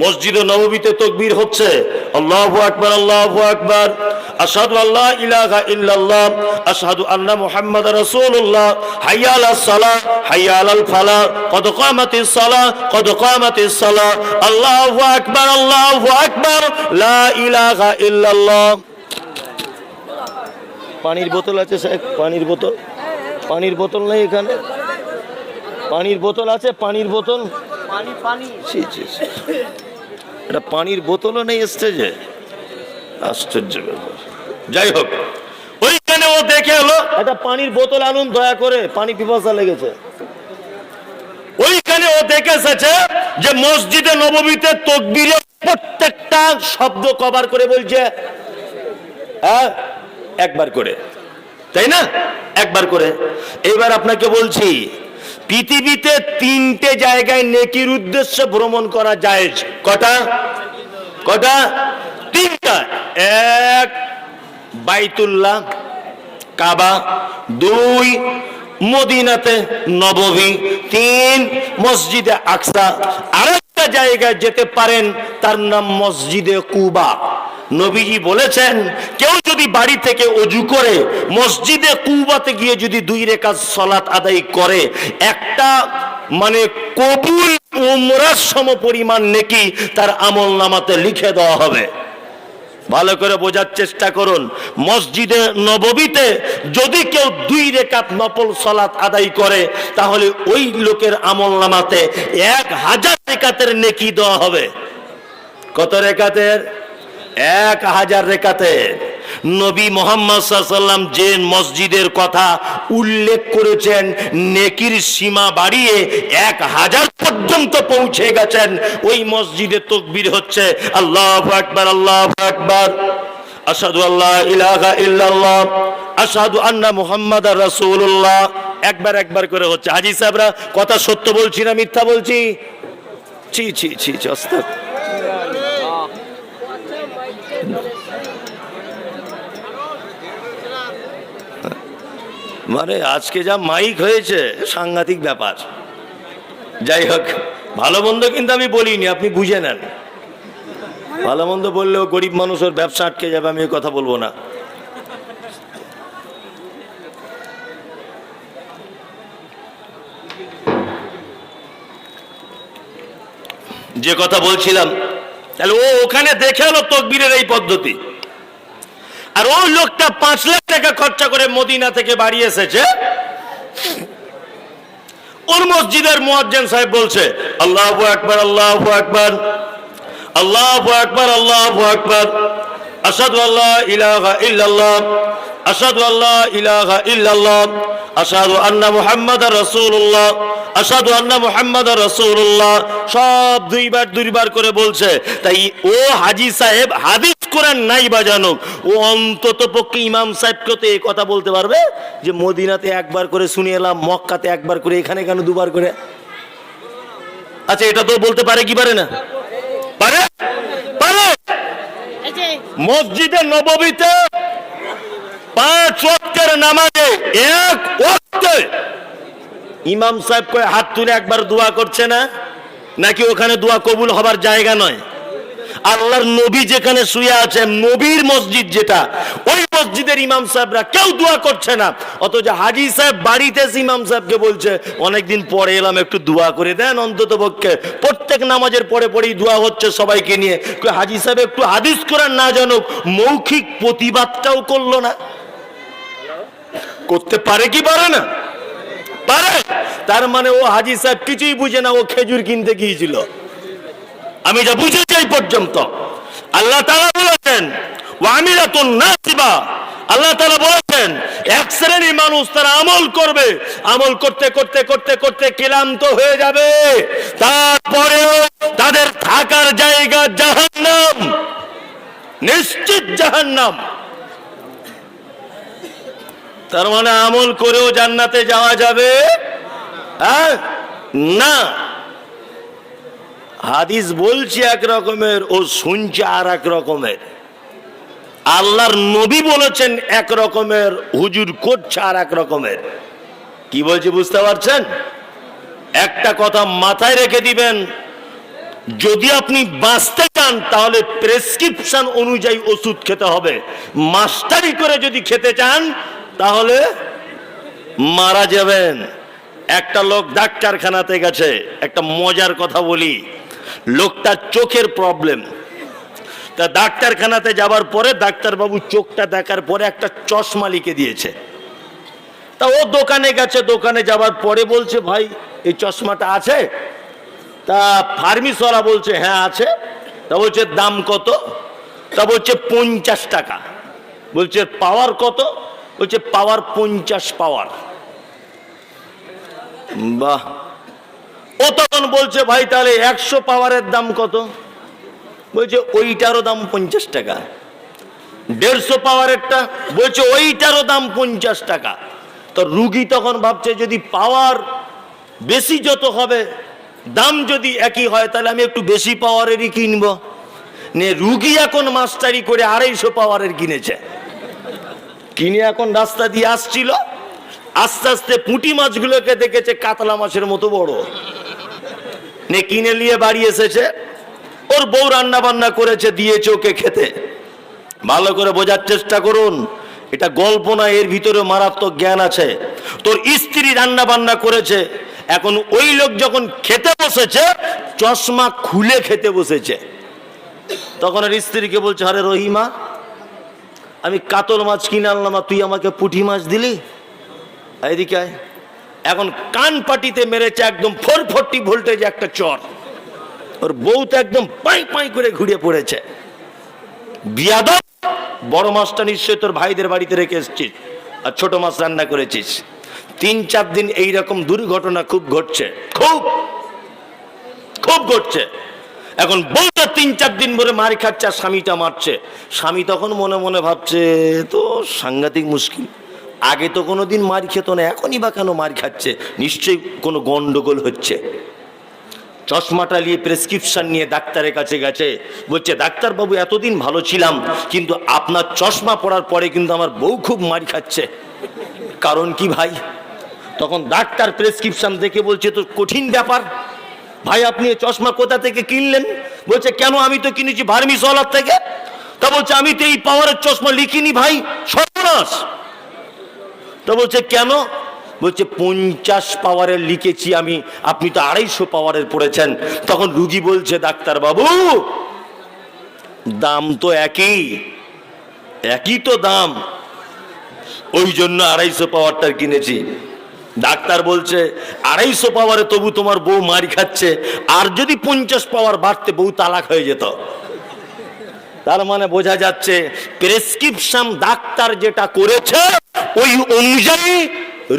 মসজিদে নববীতে তাকবীর হচ্ছে, আল্লাহু আকবার, আল্লাহু আকবার, আশহাদু আল্লা ইলাহা ইল্লাল্লাহ, আশহাদু আন্না মুহাম্মাদার রাসূলুল্লাহ, হাইয়া আলাস সালাহ, হাইয়া আলাল ফালাহ, কদ কামাতিস সালাহ, কদ কামাতিস সালাহ, আল্লাহু আকবার, আল্লাহু আকবার, লা ইলাহা ইল্লাল্লাহ। পানির বোতল আছে সাহেব? পানির বোতল? পানির বোতল নেই এখানে? পানির বোতল আছে? পানির বোতল? এটা পানির বোতলও নেই স্টেজে, আশ্চর্য ব্যাপার। যাই হোক, ওইখানে ও দেখে এলো একটা পানির বোতল আনুন দয়া করে, পানি পিপাসা লেগেছে। ওইখানে ও দেখে এসেছে যে মসজিদে নববীতে তাকবীরের প্রত্যেকটা শব্দ কভার করে বলছে একবার করে, তাই না? একবার করে। এবার আপনাকে বলছি, পৃথিবীতে 3টে জায়গায় নেকির উদ্দেশ্যে ভ্রমণ করা জায়েজ। কটা? কটা? 3টা। 1 বাইতুল্লাহ কাবা, 2 মদিনাতে নববী, 3 মসজিদে আকসা। আরেকটা জায়গায় যেতে পারেন, তার নাম মসজিদে কুবা। নবীজি বলেছেন কেউ যদি বাড়ি থেকে ওযু করে মসজিদে কুবাতে গিয়ে যদি 2 রাকাত সালাত আদায় করে, একটা মানে কবুল উমরার সমপরিমাণ নেকি তার আমলনামাতে লিখে দেওয়া হবে। ভালো করে বোঝার চেষ্টা করুন। মসজিদে নববীতে যদি কেউ 2 রাকাত নফল সালাত আদায় করে, তাহলে ওই লোকের আমলনামাতে 1000 রাকাতের নেকি দেওয়া হবে। কত রাকাতের? 1000 রাকাতের। নবী মুহাম্মদ সাল্লাল্লাহু আলাইহি ওয়াসাল্লাম যে মসজিদের কথা উল্লেখ করেছেন, নেকির সীমা বাড়িয়ে 1000 পর্যন্ত পৌঁছে গেছেন। ওই মসজিদে তাকবীর হচ্ছে আল্লাহু আকবার, আল্লাহু আকবার, আশহাদু আল্লা ইলাহা ইল্লাল্লাহ, আশহাদু আন্না মুহাম্মাদার রাসূলুল্লাহ, একবার একবার করে হচ্ছে। হাজি সাহেবরা কথা সত্য বলছি না মিথ্যা বলছি? ছি ছি ছি ছি, আস্তাক। মানে আজকে যা মাইক হয়েছে সাংঘাতিক ব্যাপার। যাই হোক, ভালো মন্দ কিন্তু আমি বলিনি, আপনি বুঝে নেন। ভালো মন্দ বললেও গরিব মানুষের ব্যবসা আটকে যাবে, আমি কথা বলবো না। যে কথা বলছিলাম, তাহলে ও ওখানে দেখে এলো তকবীরের এই পদ্ধতি, আর ওই লোকটা 5 লাখ টাকা খরচা করে মদিনা থেকে বাড়ি এসেছে। ওর মসজিদের মুয়াজ্জিন সাহেব বলছে আল্লাহু আকবার, আল্লাহু আকবার, আল্লাহু আকবার, আল্লাহু আকবার, আশহাদু আল্লা ইলাহা ইল্লাল্লাহ, আশহাদু আল্লা ইলাহা ইল্লাল্লাহ, আশহাদু আন্না মুহাম্মাদার রাসূলুল্লাহ, আশহাদু আন্না মুহাম্মাদার রাসূলুল্লাহ, সব দুইবার করে বলছে। তাই ও হাজী সাহেব হাদিস কোরআন নাই বাজানো, ও অন্তত পক্ষে ইমাম সাহেবকে তো এই কথা বলতে পারবে যে মদিনাতে একবার করে শুনে এলাম, মক্কাতে একবার করে, এখানে কেন দুবার করে? আচ্ছা, এটা তো বলতে পারে কি পারে না? পারে, পারে। মসজিদে নববীতে 5 ওয়াক্তের নামাজে এক ওয়াক্তে ইমাম সাহেব কয়ে হাত তুলে একবার দোয়া করছে না? নাকি ওখানে দোয়া কবুল হবার জায়গা নয়? আল্লাহর নবী যেখানে শুয়ে আছে, নবীর মসজিদ যেটা, ওই মসজিদের ইমাম সাহেবরা কেউ দোয়া করছে না। অথচ হাজী সাহেব বাড়িতে ইমাম সাহেবকে বলছে অনেকদিন পরে এলাম, একটু দোয়া করে দেন অন্তত পক্ষে। প্রত্যেক নামাজের পরে পরেই দোয়া হচ্ছে সবাইকে নিয়ে। হাজী সাহেব একটু হাদিস কোরআন না জানুক, মৌখিক প্রতিবাদটাও করলো না? করতে পারে কি পারে না? পারে। তার মানে ও হাজী সাহেব কিছুই বুঝে না, ও খেজুর কিনতে গিয়েছিল। আমি যা বুঝেছি এই পর্যন্ত। আল্লাহ তাআলা বলেছেন ওয়ামিলাতুন নাসিবা, আল্লাহ তাআলা বলেছেন এক শ্রেণীর মানুষ তারা আমল করবে, আমল করতে করতে করতে করতে ক্লান্ত হয়ে যাবে, তারপরেও তাদের থাকার জায়গা জাহান্নাম, নিশ্চিত জাহান্নাম। তার মানে আমল করেও জান্নাতে যাওয়া যাবে না। হাদিস বলছে এক রকমের, ও শুনছে আর এক রকমের। আল্লাহর নবী বলেছেন এক রকমের, হুজুর করছে আর এক রকমের। কি বলছে বুঝতে পারছেন? একটা কথা মাথায় রেখে দিবেন, যদি আপনি বাঁচতে চান তাহলে প্রেসক্রিপশন অনুযায়ী ওষুধ খেতে হবে। মাস্টারি করে যদি খেতে চান তাহলে মারা যাবেন। একটা লোক ডাক্তারখানাতে গেছে, একটা মজার কথা বলি। লোকটার চোখের প্রবলেম, তা ডাক্তারখানাতে যাবার পরে ডাক্তারবাবু চোখটা দেখার পরে একটা চশমা লিখে দিয়েছে। তা ও দোকানে গেছে, দোকানে যাবার পরে বলছে ভাই এই চশমাটা আছে? তা ফার্মেসিওয়ালা বলছে হ্যাঁ আছে। তা বলছে দাম কত? তা বলছে 50 টাকা। বলছে পাওয়ার কত? বলছে পাওয়ার 50 পাওয়ার। বাহ। ও তখন বলছে ভাই তাহলে 100 পাওয়ারের দাম কত? বলছে ওইটারও দাম 50 টাকা। 150 পাওয়ারেরটা? বলছে ওইটারও দাম 50 টাকা। তো রুগী তখন ভাবছে যদি পাওয়ার বেশি যত হবে, দাম যদি একই হয়, তাহলে আমি একটু বেশি পাওয়ারেরই কিনবো। নে রুগী এখন মাস্টারি করে 250 পাওয়ারের কিনেছে। কিনে এখন রাস্তা দিয়ে আসছিল, আস্তে আস্তে পুঁটি মাছগুলোকে দেখেছে কাতলা মাছের মতো বড়। নে কিনে নিয়ে বাড়ি এসেছে, ওর বউ রান্না বান্না করেছে, দিয়েছে ওকে খেতে। ভালো করে বোঝার চেষ্টা করুন, এটা গল্প না, এর ভিতরে মারাত্মক জ্ঞান আছে। তোর স্ত্রী রান্না বান্না করেছে, এখন ওই লোক যখন খেতে বসেছে চশমা খুলে খেতে বসেছে। তখন আর স্ত্রীকে বলছে আরে রহিমা, আমি কাতল মাছ কিনে আনলাম, তুই আমাকে পুঁটি মাছ দিলি, এদিকে আয়। এখন কান পাটিতে মেরেছে একদম 440 ভোল্টেজ একটা চর। ওর বউ তো একদম পাই পাই করে ঘুরিয়ে পড়েছে। বিয়াদব, বড় মাছটা নিশ্চয়ই তোর ভাইদের বাড়িতে রেখে এসছিস আর ছোট মাছ রান্না করেছিস। 3-4 দিন এইরকম দুর্ঘটনা খুব ঘটছে, খুব খুব ঘটছে। এখন বউটা 3-4 দিন ধরে মার খাচ্ছে আর স্বামীটা মারছে। স্বামী তখন মনে মনে ভাবছে তো সাংঘাতিক মুশকিল, আগে তো কোনোদিন মার খেত না, এখনই বা কেন মার খাচ্ছে? নিশ্চয়ই কোনো গন্ডগোল হচ্ছে। চশমাটা নিয়ে প্রেসক্রিপশন নিয়ে ডাক্তারের কাছে গেছে, বলছে ডাক্তারবাবু এতদিন ভালো ছিলাম, কিন্তু আপনার চশমা পড়ার পরে কিন্তু আমার বউ খুব মার খাচ্ছে। কারণ কি ভাই? তখন ডাক্তার প্রেসক্রিপশন দেখে বলছে তো কঠিন ব্যাপার ভাই, আপনি এই চশমা কোথা থেকে কিনলেন? বলছে কেন, আমি তো কিনেছি ভার্মিসওয়ালার থেকে। তা বলছে আমি তো এই পাওয়ারের চশমা লিখিনি ভাই, সর্বনাশ। তা বলছে কেন? বলছে 50 পাওয়ারের লিখেছি আমি, আপনি তো 250 পাওয়ারের পড়েছেন। তখন রুগী বলছে ডাক্তার বাবু দাম তো একই তো দাম, ওই জন্য 250 পাওয়ারটার কিনেছি। ডাক্তার বলছে 250 পাওয়ারে তবু তোমার বউ মারি খাচ্ছে, আর যদি 50 পাওয়ার বাড়তে বউ তালাক হয়ে যেত। তার মানে বোঝা যাচ্ছে প্রেসক্রিপশন ডাক্তার যেটা করেছে ওই অনুযায়ী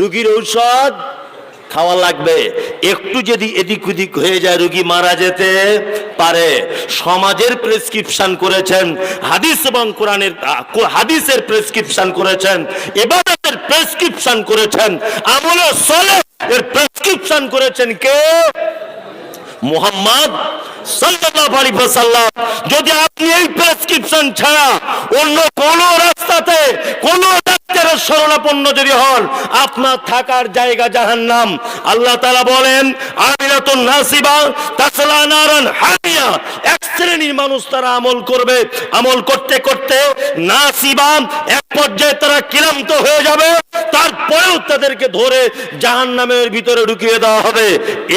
রোগীর ঔষধ খাওয়া লাগবে। একটু যদি এদিক ওদিক হয়ে যায় রোগী মারা যেতে পারে। সমাজের প্রেসক্রিপশন করেছেন হাদিস এবং কোরআনের, হাদিসের প্রেসক্রিপশন করেছেন, ইবাদতের প্রেসক্রিপশন করেছেন, আমলে সালেহ এর প্রেসক্রিপশন করেছেন কে? মুহাম্মদ সাল্লাল্লাহু আলাইহি ওয়াসাল্লাম। যদি আপনি এই প্রেসক্রিপশন ছাড়া অন্য কোন রাস্তাতে কোন ডাক্তারের শরণাপন্ন যদি হন, আপনার থাকার জায়গা জাহান্নাম। আল্লাহ তাআলা বলেন আমিলাতুন নাসিবা তাসলা নারান হামিয়া, এক শ্রেণীর মানুষ তারা আমল করবে, আমল করতে করতে নাসিবা এক পর্যায়ে তারা ক্লান্ত হয়ে যাবে, তারপরেও তাদেরকে ধরে জাহান্নামের ভিতরে ঢুকিয়ে দেওয়া হবে।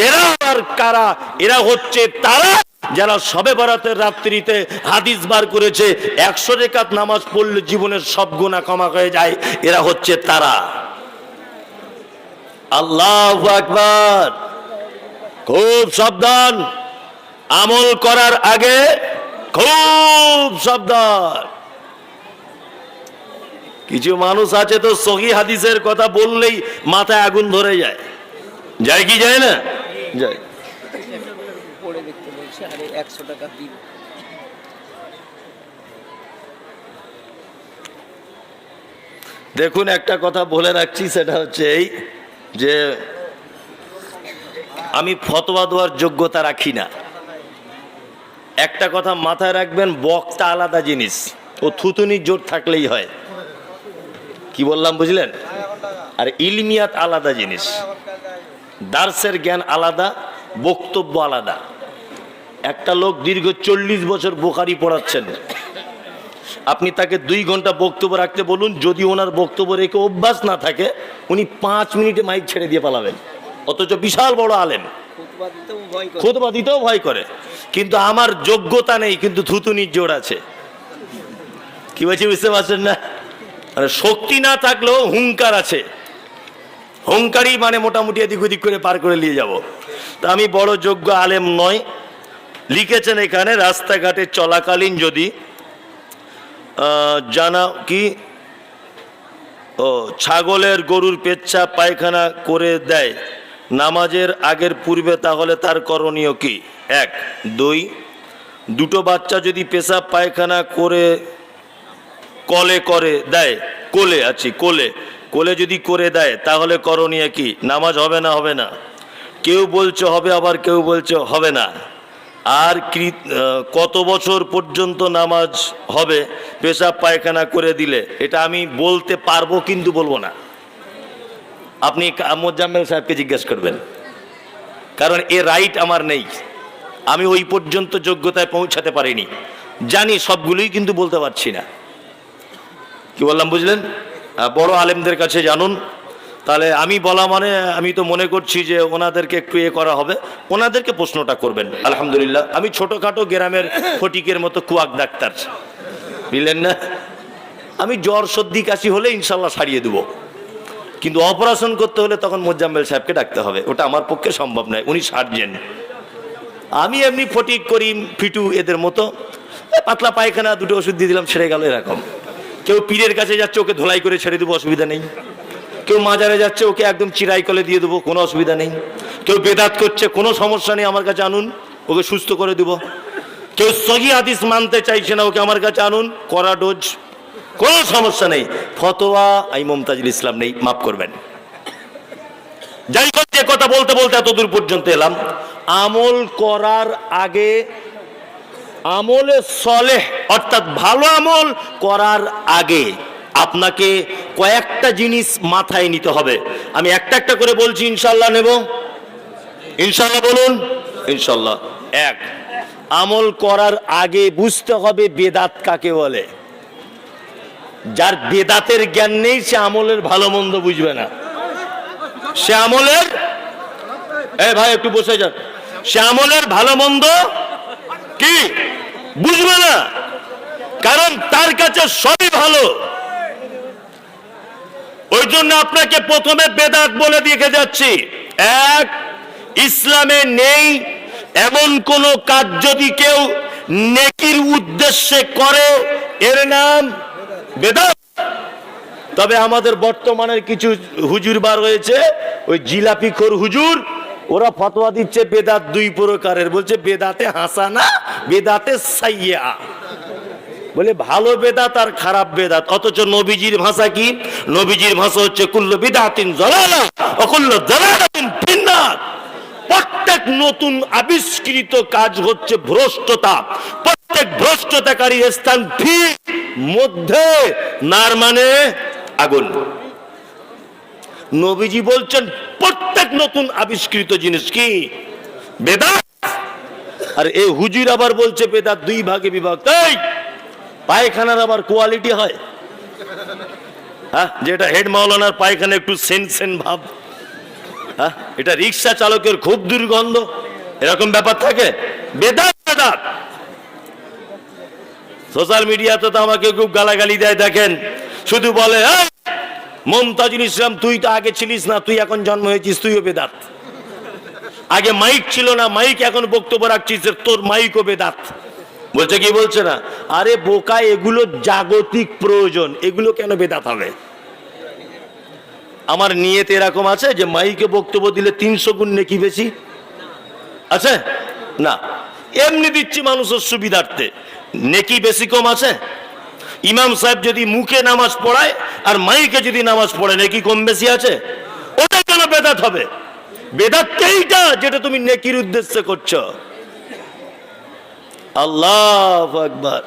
এরা আর কারা? এরা হচ্ছে তারা যারা শবে বরাতের রাত্রিতে হাদিস বার করেছে 100 রাকাত নামাজ পড়লে জীবনের সব গুনাহ ক্ষমা হয়ে যায়। এরা হচ্ছে তারা। আল্লাহু আকবার। খুব সাবধান, আমল করার আগে খুব সাবধান। কিছু মানুষ আছে তো সহি হাদিসের কথা বললেই মাথায় আগুন ধরে যায়। যায় কি যায় না? যায়। দেখুন একটা কথা বলে রাখছি, সেটা হচ্ছে এই যে আমি ফতোয়া দেওয়ার যোগ্যতা রাখি না। একটা কথা মাথায় রাখবেন, বক্তা আলাদা জিনিস, ও থুতুনির জোর থাকলেই হয়। কি বললাম বুঝলেন? আর ইলমিয়াত আলাদা জিনিস, দার্সের জ্ঞান আলাদা, বক্তব্য আলাদা। একটা লোক দীর্ঘ 40 বছর বুখারী পড়াচ্ছেন, আপনি তাকে 2 ঘন্টা বক্তব্য রাখতে বলুন, যদি ওনার বক্তব্য রেখে অভ্যাস না থাকে উনি 5 মিনিটে মাইক ছেড়ে দিয়ে পালাবেন। অথচ বিশাল বড় আলেম, খুতবা দিতেও ভয় করে। কিন্তু আমার যোগ্যতা নেই, কিন্তু থুতুনির জোর আছে। কি বলছি বুঝতে পারছেন না? মানে শক্তি না থাকলেও হুঙ্কার আছে। হুঙ্কারই মানে মোটামুটি এদিক ওদিক করে পার করে নিয়ে যাব। তা আমি বড় যোগ্য আলেম নয়। লিখেছেন এখানে, রাস্তাঘাটে চলাকালীন যদি জানা কি ছাগলের গরুর পেচ্ছাপ পায়খানা করে দেয় নামাজের আগের পূর্বে, তাহলে তার করণীয় কি? 1, 2, দুটো বাচ্চা যদি পেশাব পায়খানা করে কোলে করে দেয়, কোলে যদি করে দেয় তাহলে করণীয় কি? নামাজ হবে না? হবে না। কেউ বলছে হবে, আবার কেউ বলছে হবে না। আর কত বছর পর্যন্ত নামাজ হবে পেশাব পায়খানা করে দিলে? এটা আমি বলতে পারবো কিন্তু বলবো না। আপনি মোজাম্মেল সাহেবকে জিজ্ঞেস করবেন, কারণ এ রাইট আমার নেই। আমি ওই পর্যন্ত যোগ্যতায় পৌঁছাতে পারিনি। জানি সবগুলোই, কিন্তু বলতে পারছি না। কি বললাম বুঝলেন? বড় আলেমদের কাছে জানুন। তাহলে আমি বলা মানে আমি তো মনে করছি যে ওনাদেরকে একটু করা হবে, ওনাদেরকে প্রশ্নটা করবেন। আলহামদুলিল্লাহ আমি ছোটখাটো গ্রামের ফটিকের মতো কুয়াক ডাক্তার, বুঝলেন না? আমি জ্বর সর্দি কাশি হলে ইনশাল্লাহ সারিয়ে দেবো, কিন্তু অপারেশন করতে হলে তখন মোজাম্মেল সাহেবকে ডাকতে হবে। ওটা আমার পক্ষে সম্ভব নয়, উনি সার্জেন। আমি এমনি ফটিক করিম ফিটু এদের মতো পাতলা পায়খানা, 2টো ওষুধ দিয়ে দিলাম, ছেড়ে গেল এরকম। কেউ পীরের কাছে যাচ্ছে, ওকে ধোলাই করে ছেড়ে দেবো, অসুবিধা নেই। কেউ মাজারে যাচ্ছে, ওকে একদম চিরাই কলে দিয়ে দেবো, কোনো অসুবিধা নেই। কেউ বেদাত করছে, কোনো সমস্যা নেই, আমার কাছে আনুন, ওকে সুস্থ করে দেবো। কেউ সহি হাদিস মানতে চাইছে না, ওকে আমার কাছে আনুন, কড়া ডোজ কোনো সমস্যা নেই, ফতোয়া আই মুমতাজুল ইসলাম নেই, মাফ করবেন। যাই হোক, যে কথা বলতে বলতে এতদূর পর্যন্ত এলাম, আমল করার আগে আমলে সলেহ অর্থাৎ ভালো আমল করার আগে আপনাকে কয়েকটা জিনিস মাথায় নিতে হবে। আমি একটা একটা করে বলছি, ইনশাল্লাহ নেব, ইনশাল্লাহ বলুন, ইনশাল্লাহ। এক, আমল করার আগে বুঝতে হবে বেদাত কাকে বলে। যার বেদাতের জ্ঞান নেই সে আমলের ভালো মন্দ বুঝবে না। সে আমলের, ভাই একটু বসে যান, সে আমলের ভালো মন্দ কি বুঝবে না, কারণ তার কাছে সবই ভালো। ওই জন্য আপনাকে প্রথমে বেদাত বলে দিয়ে যাচ্ছি। এক, ইসলামে নেই এমন কোন কাজ যদি কেউ নেকির উদ্দেশ্যে করে এর নাম বেদাত। তবে আমাদের বর্তমানের কিছু হুজুর বার হয়েছে, ওই জিলাপিখোর হুজুর, ওরা ফতোয়া দিচ্ছে বেদাত দুই প্রকারের, বলছে বেদাতে হাসানা, বেদাতে সাইয়্যা, বলে ভালো বেদাত আর খারাপ বেদাত। অথচ নবীজির ভাষা কি? নবীজির ভাষা হচ্ছে কুল্লু বিদআতিন যালালা ওয়া কুল্লু যালালাতিন ফিন্নার। প্রত্যেক নতুন আবিষ্কৃত কাজ হচ্ছে ভ্রষ্টতা, প্রত্যেক ভ্রষ্টতাকারী স্থান ঠিক মধ্যে, নার মানে আগুন। নবীজি বলছেন প্রত্যেক নতুন আবিষ্কৃত জিনিস কি? বেদাত। আর এই হুজুর আবার বলছে বেদাত দুই ভাগে বিভক্ত। পায়খানার আবার কোয়ালিটি হয়, হ্যাঁ, যেটা হেড মাওলানার পায়খানা একটু সেন সেন ভাব, হ্যাঁ, এটা রিক্সা চালকের খুব দুর্গন্ধ, এরকম ব্যাপার থাকে। বেদাত বেদাত। সোশ্যাল মিডিয়াতে তো আমাকে খুব গালাগালি দেয়, দেখেন, শুধু বলে মুমতাজুল ইসলাম তুই তো আগে ছিলিস না, তুই এখন জন্ম হয়েছিস, তুইও বেদাত। আগে মাইক ছিল না, মাইক এখন বক্তব্য রাখছিস, তোর মাইকও বেদাত। বলছে কি? বলছে না, আরে বোকা, এগুলো জাগতিক প্রয়োজন, এগুলো কেন বেদাত হবে? আমার নিয়ত এরকম আছে যে মাইকে বক্তব্য দিলে 300 গুণ নেকি বেশি আছে না, এমনি দিচ্ছি মানুষের সুবিধার্থে, নেকি বেশি কম আছে? ইমাম সাহেব যদি মুখে নামাজ পড়ায় আর মাইকে যদি নামাজ পড়ে, নেকি কম বেশি আছে? ওটা কেন বেদাত হবে? বেদাত এইটা যেটা তুমি নেকির উদ্দেশ্যে করছো। আল্লাহু আকবার।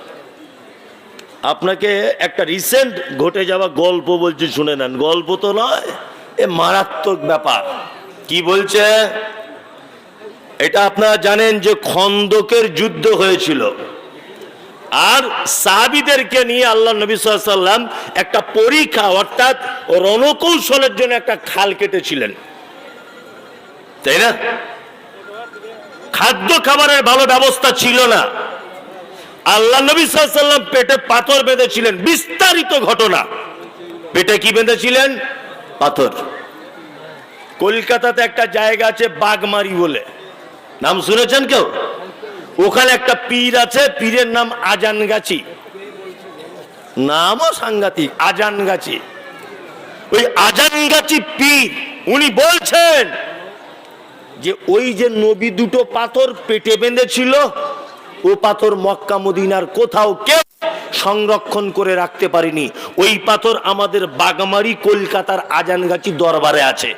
আপনাকে একটা রিসেন্ট ঘটে যাওয়া গল্প বলছি, শুনে নেন। গল্প তো নয়, এ মারাত্মক ব্যাপার। কি বলছে? এটা আপনারা জানেন যে খন্দকের যুদ্ধ হয়েছিল, আর সাহাবীদেরকে নিয়ে আল্লাহ নবী সাল্লাল্লাহু আলাইহি ওয়াসাল্লাম একটা পরীক্ষা অর্থাৎ রণকৌশলের জন্য একটা খাল কেটেছিলেন, তাই না? খাদ্য খাবারের ভালো ব্যবস্থা ছিল না। আল্লাহ নবী সাল্লাল্লাহু আলাইহি ওয়াসাল্লাম পেটে পাথর বেঁধেছিলেন। বিস্তারিত ঘটনা। পেটে কি বেঁধেছিলেন? পাথর। কলকাতাতে একটা জায়গা আছে বাগমারি বলে, নাম শুনেছেন কেউ? ওখানে একটা পীর আছে, পীরের নাম আজানগাছি, নামও সাংঘাতিক, আজানগাছি। ওই আজানগাছি পীর উনি বলছেন যে ওই যে নবী দুটো পাথর পেটে বেঁধেছিল, ও পাথর মক্কা মদিনার কোথাও কেউ সংরক্ষণ করে রাখতে পারেনি। ওই পাথর আমাদের বাগমারি কলকাতার আজানগাছি দরবারে আছে।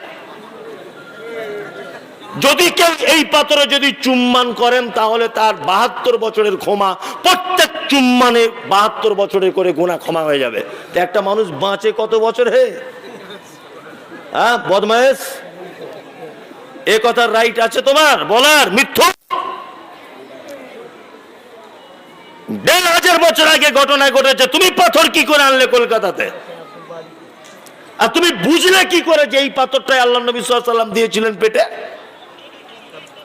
যদি কেউ এই পাথরে যদি চুম্বন করেন তাহলে তার 72 বছরের ক্ষমা, প্রত্যেক চুম্বনে 72 বছরের করে গুনাহ ক্ষমা হয়ে যাবে। তো একটা মানুষ বাঁচে কত বছর? হে হ্যাঁ বদমায়েশ, এ কথার রাইট আছে তোমার বলার? মিথ্যা। 1500 বছর আগে ঘটনা ঘটেছে, তুমি পাথর কি করে আনলে কলকাতাতে? আর তুমি বুঝলে কি করে যে এই পাথরটাই আল্লাহ নবী সাল্লাল্লাহু আলাইহি ওয়াসাল্লাম দিয়েছিলেন পেটে?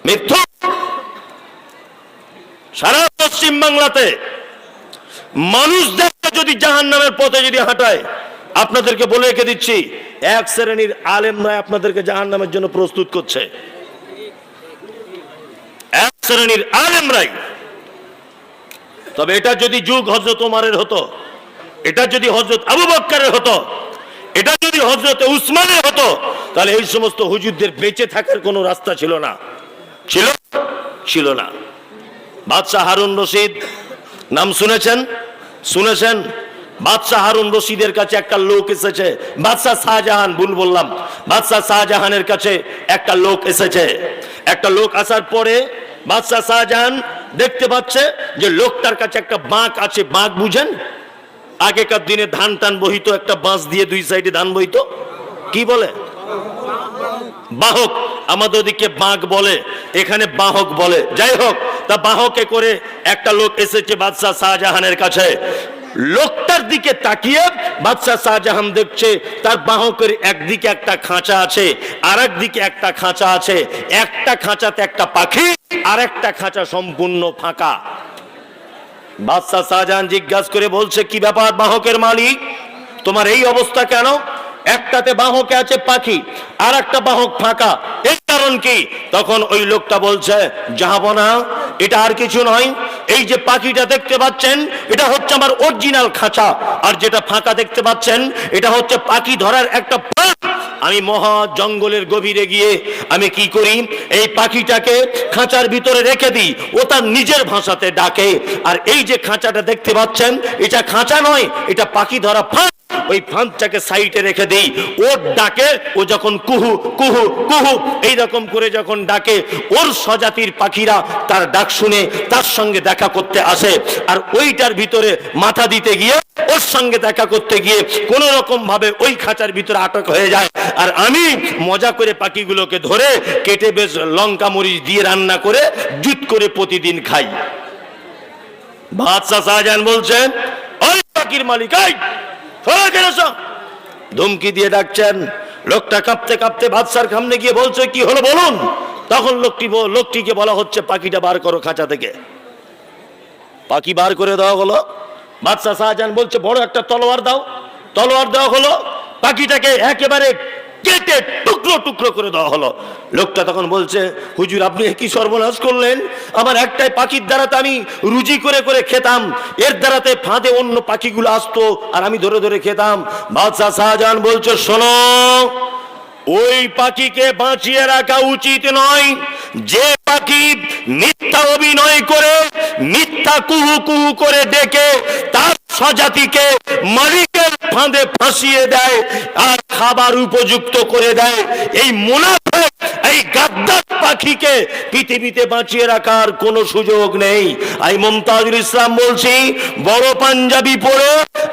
মিথ্যা। সারা পশ্চিম বাংলাতে মানুষদেরকে যদি জাহান্নামের পথে যদি হাঁটায়, আপনাদেরকে বলে রেখে দিচ্ছি, এক শ্রেণীর আলেমরা আপনাদেরকে জাহান্নামের জন্য প্রস্তুত করছে। এক শ্রেণীর আলেমরাই। তবে এটা যদি যুগ হযরত ওমরের হতো, এটা যদি হযরত আবু বকরের হতো, এটা যদি হযরত উসমানের হতো, তাহলে এই সমস্ত হুজুরদের বেঁচে থাকার কোনো রাস্তা ছিল না। ছিল না। বাদশাহ হারুন রশিদ নাম শুনেছেন? শুনেছেন? বাদশাহ হারুন রশিদের কাছে একটা লোক এসেছে, বাদশাহ শাহজাহান ভুল বললাম, বাদশাহ শাহজাহানের কাছে একটা লোক এসেছে। একটা লোক আসার পরে বাদশাহ শাহজাহান দেখতে পাচ্ছে যে লোকটার কাছে একটা বাঁক আছে। বাঁক বুঝেন? আগেকার দিনে ধান টান বহিত, একটা বাঁশ দিয়ে দুই সাইডে ধান বহিত, কি বলে? বাহক। আমাদের ওদিকে বাঁক বলে, এখানে বাহক বলে। যাই হোক, তা বাহকে করে একটা লোক এসেছে বাদশাহ শাহজাহানের কাছে। লোকটার দিকে তাকিয়ে বাদশাহ শাহজাহান দেখছে তার বাহকের একদিকে একটা খাঁচা আছে, আর একদিকে একটা খাঁচা আছে। একটা খাঁচাতে একটা পাখি, আর একটা খাঁচা সম্পূর্ণ ফাঁকা। বাদশাহ শাহজাহান জিজ্ঞাসা করে বলছে, কি ব্যাপার বাহকের মালিক, তোমার এই অবস্থা কেন? একটাতে বাহকে আছে পাখি, আর একটা বাহক ফাঁকা, এর কারণ কি? তখন ওই লোকটা বলছে, জাহাপনা, এটা আর কিছু নয়, এই যে পাখিটা দেখতে পাচ্ছেন এটা হচ্ছে আমার অরিজিনাল খাঁচা, আর যেটা ফাঁকা দেখতে পাচ্ছেন এটা হচ্ছে পাখি ধরার একটা ফাঁক। আমি মহা জঙ্গলের গভীরে গিয়ে আমি কি করি, এই পাখিটাকে খাঁচার ভিতরে রেখে দিই, ও তার নিজের ভাষাতে ডাকে। আর এই যে খাঁচাটা দেখতে পাচ্ছেন এটা খাঁচা নয়, এটা পাখি ধরা ফাঁক। ওই ফাঁকটাকে সাইডে রেখে দেই, ওর ডাকে ও যখন কুহু কুহু কুহু এইরকম করে যখন ডাকে, ওর স্বজাতির পাখিরা তার ডাক শুনে তার সঙ্গে দেখা করতে আসে। আর ওইটার ভিতরে মাথা দিতে গিয়ে, ওর সঙ্গে দেখা করতে গিয়ে কোন রকম ভাবে ওই খাঁচার ভিতরে আটক হয়ে যায়। আর আমি মজা করে পাখিগুলোকে ধরে কেটে বেশ লঙ্কা মরিচ দিয়ে রান্না করে জুত করে প্রতিদিন খাই। বাদশাহ শাহজাহান বলছেন, ওই পাখির মালিক, ধমকি দিয়ে ডাকছেন। লোকটা কাঁপতে কাঁপতে বাদশার সামনে গিয়ে বলছে, কি হলো বলুন। তখন লোকটিকে বলা হচ্ছে, পাখিটা বার করো খাঁচা থেকে। পাখি বার করে দেওয়া হলো। বাদশাহ শাহজাহান বলছে, বড় একটা তলোয়ার দাও। তলোয়ার দেওয়া হলো, পাখিটাকে একেবারে কেটে টুকরো টুকরো করে দেওয়া হলো। লোকটা তখন বলছে, হুজুর আপনি কি সর্বনাশ করলেন, আমার একটাই পাখির দ্বারাতে আমি রুজি করে করে খেতাম, এর দ্বারাতে ফাঁদে অন্য পাখিগুলো আসতো আর আমি ধরে ধরে খেতাম। বাদশাহ শাহজাহান বলছে, শোনো, ওই পাখিকে বাঁচিয়ে রাখা উচিত নয়। যে পাখি মিথ্যা অভিনয় করে, মিথ্যা কুহু কুহু করে ডেকে তার স্বজাতিকে মালিকের ফাঁদে ফাঁসিয়ে দেয় আর খাবার উপযুক্ত করে দেয়, এই মুনাফিক, এই গাদ্দার পাখিকে পৃথিবীতে বাঁচিয়ে রাখার কোনো সুযোগ নেই। আমি মুমতাজুল ইসলাম বলছি, বড় পাঞ্জাবি পরে,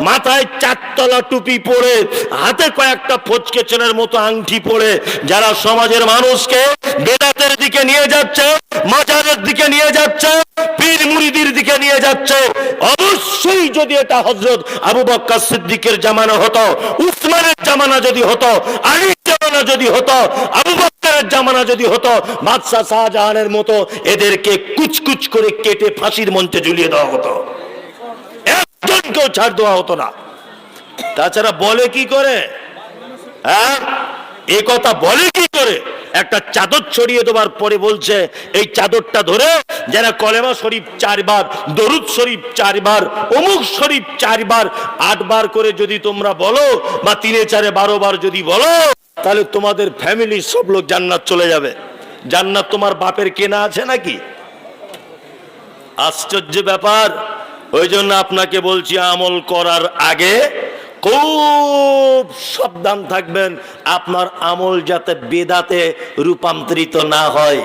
মাথায় চারতলা টুপি পরে, হাতে কয়েকটা ফচকে চেনের মতো আংটি পরে যারা সমাজের মানুষকে বেদাতের দিকে নিয়ে যাচ্ছে, মাজারের দিকে নিয়ে যাচ্ছে, পীর মুরিদির দিকে নিয়ে যাচ্ছে, অবশ্যই যদি এটা হযরত আবু বকর সিদ্দিকের জামানা হতো, উসমানের জামানা যদি হতো, আলীর জামানা যদি হতো, আবু বকরের জামানা যদি হতো, বাদশাহ শাহজাহানের মতো এদেরকে কুচকুচ করে কেটে ফাঁসির মঞ্চে ঝুলিয়ে দেওয়া হতো, একজনকেও ছাড় দেওয়া হতো না। তাছাড়া বলে কি করে, হ্যাঁ, এ কথা বলে কি করে? একটা চাদর ছড়িয়ে দেওয়ার পরে বলছে, এই চাদরটা ধরে যারা কলেমা শরীফ 4 বার, দরুদ শরীফ 4 বার, অমুক শরীফ 4 বার, 8 বার করে যদি তোমরা বলো, বা 3 4 12 বার যদি বলো, তাহলে তোমাদের ফ্যামিলির সব লোক জান্নাত চলে যাবে। জান্নাত তোমার বাপের কেনা আছে নাকি? আশ্চর্য ব্যাপার। ওই জন্য আপনাকে বলছি, আমল করার আগে খুব সাবধান থাকবেন, আপনার আমল যাতে বেদাতে রূপান্তরিত না হয়।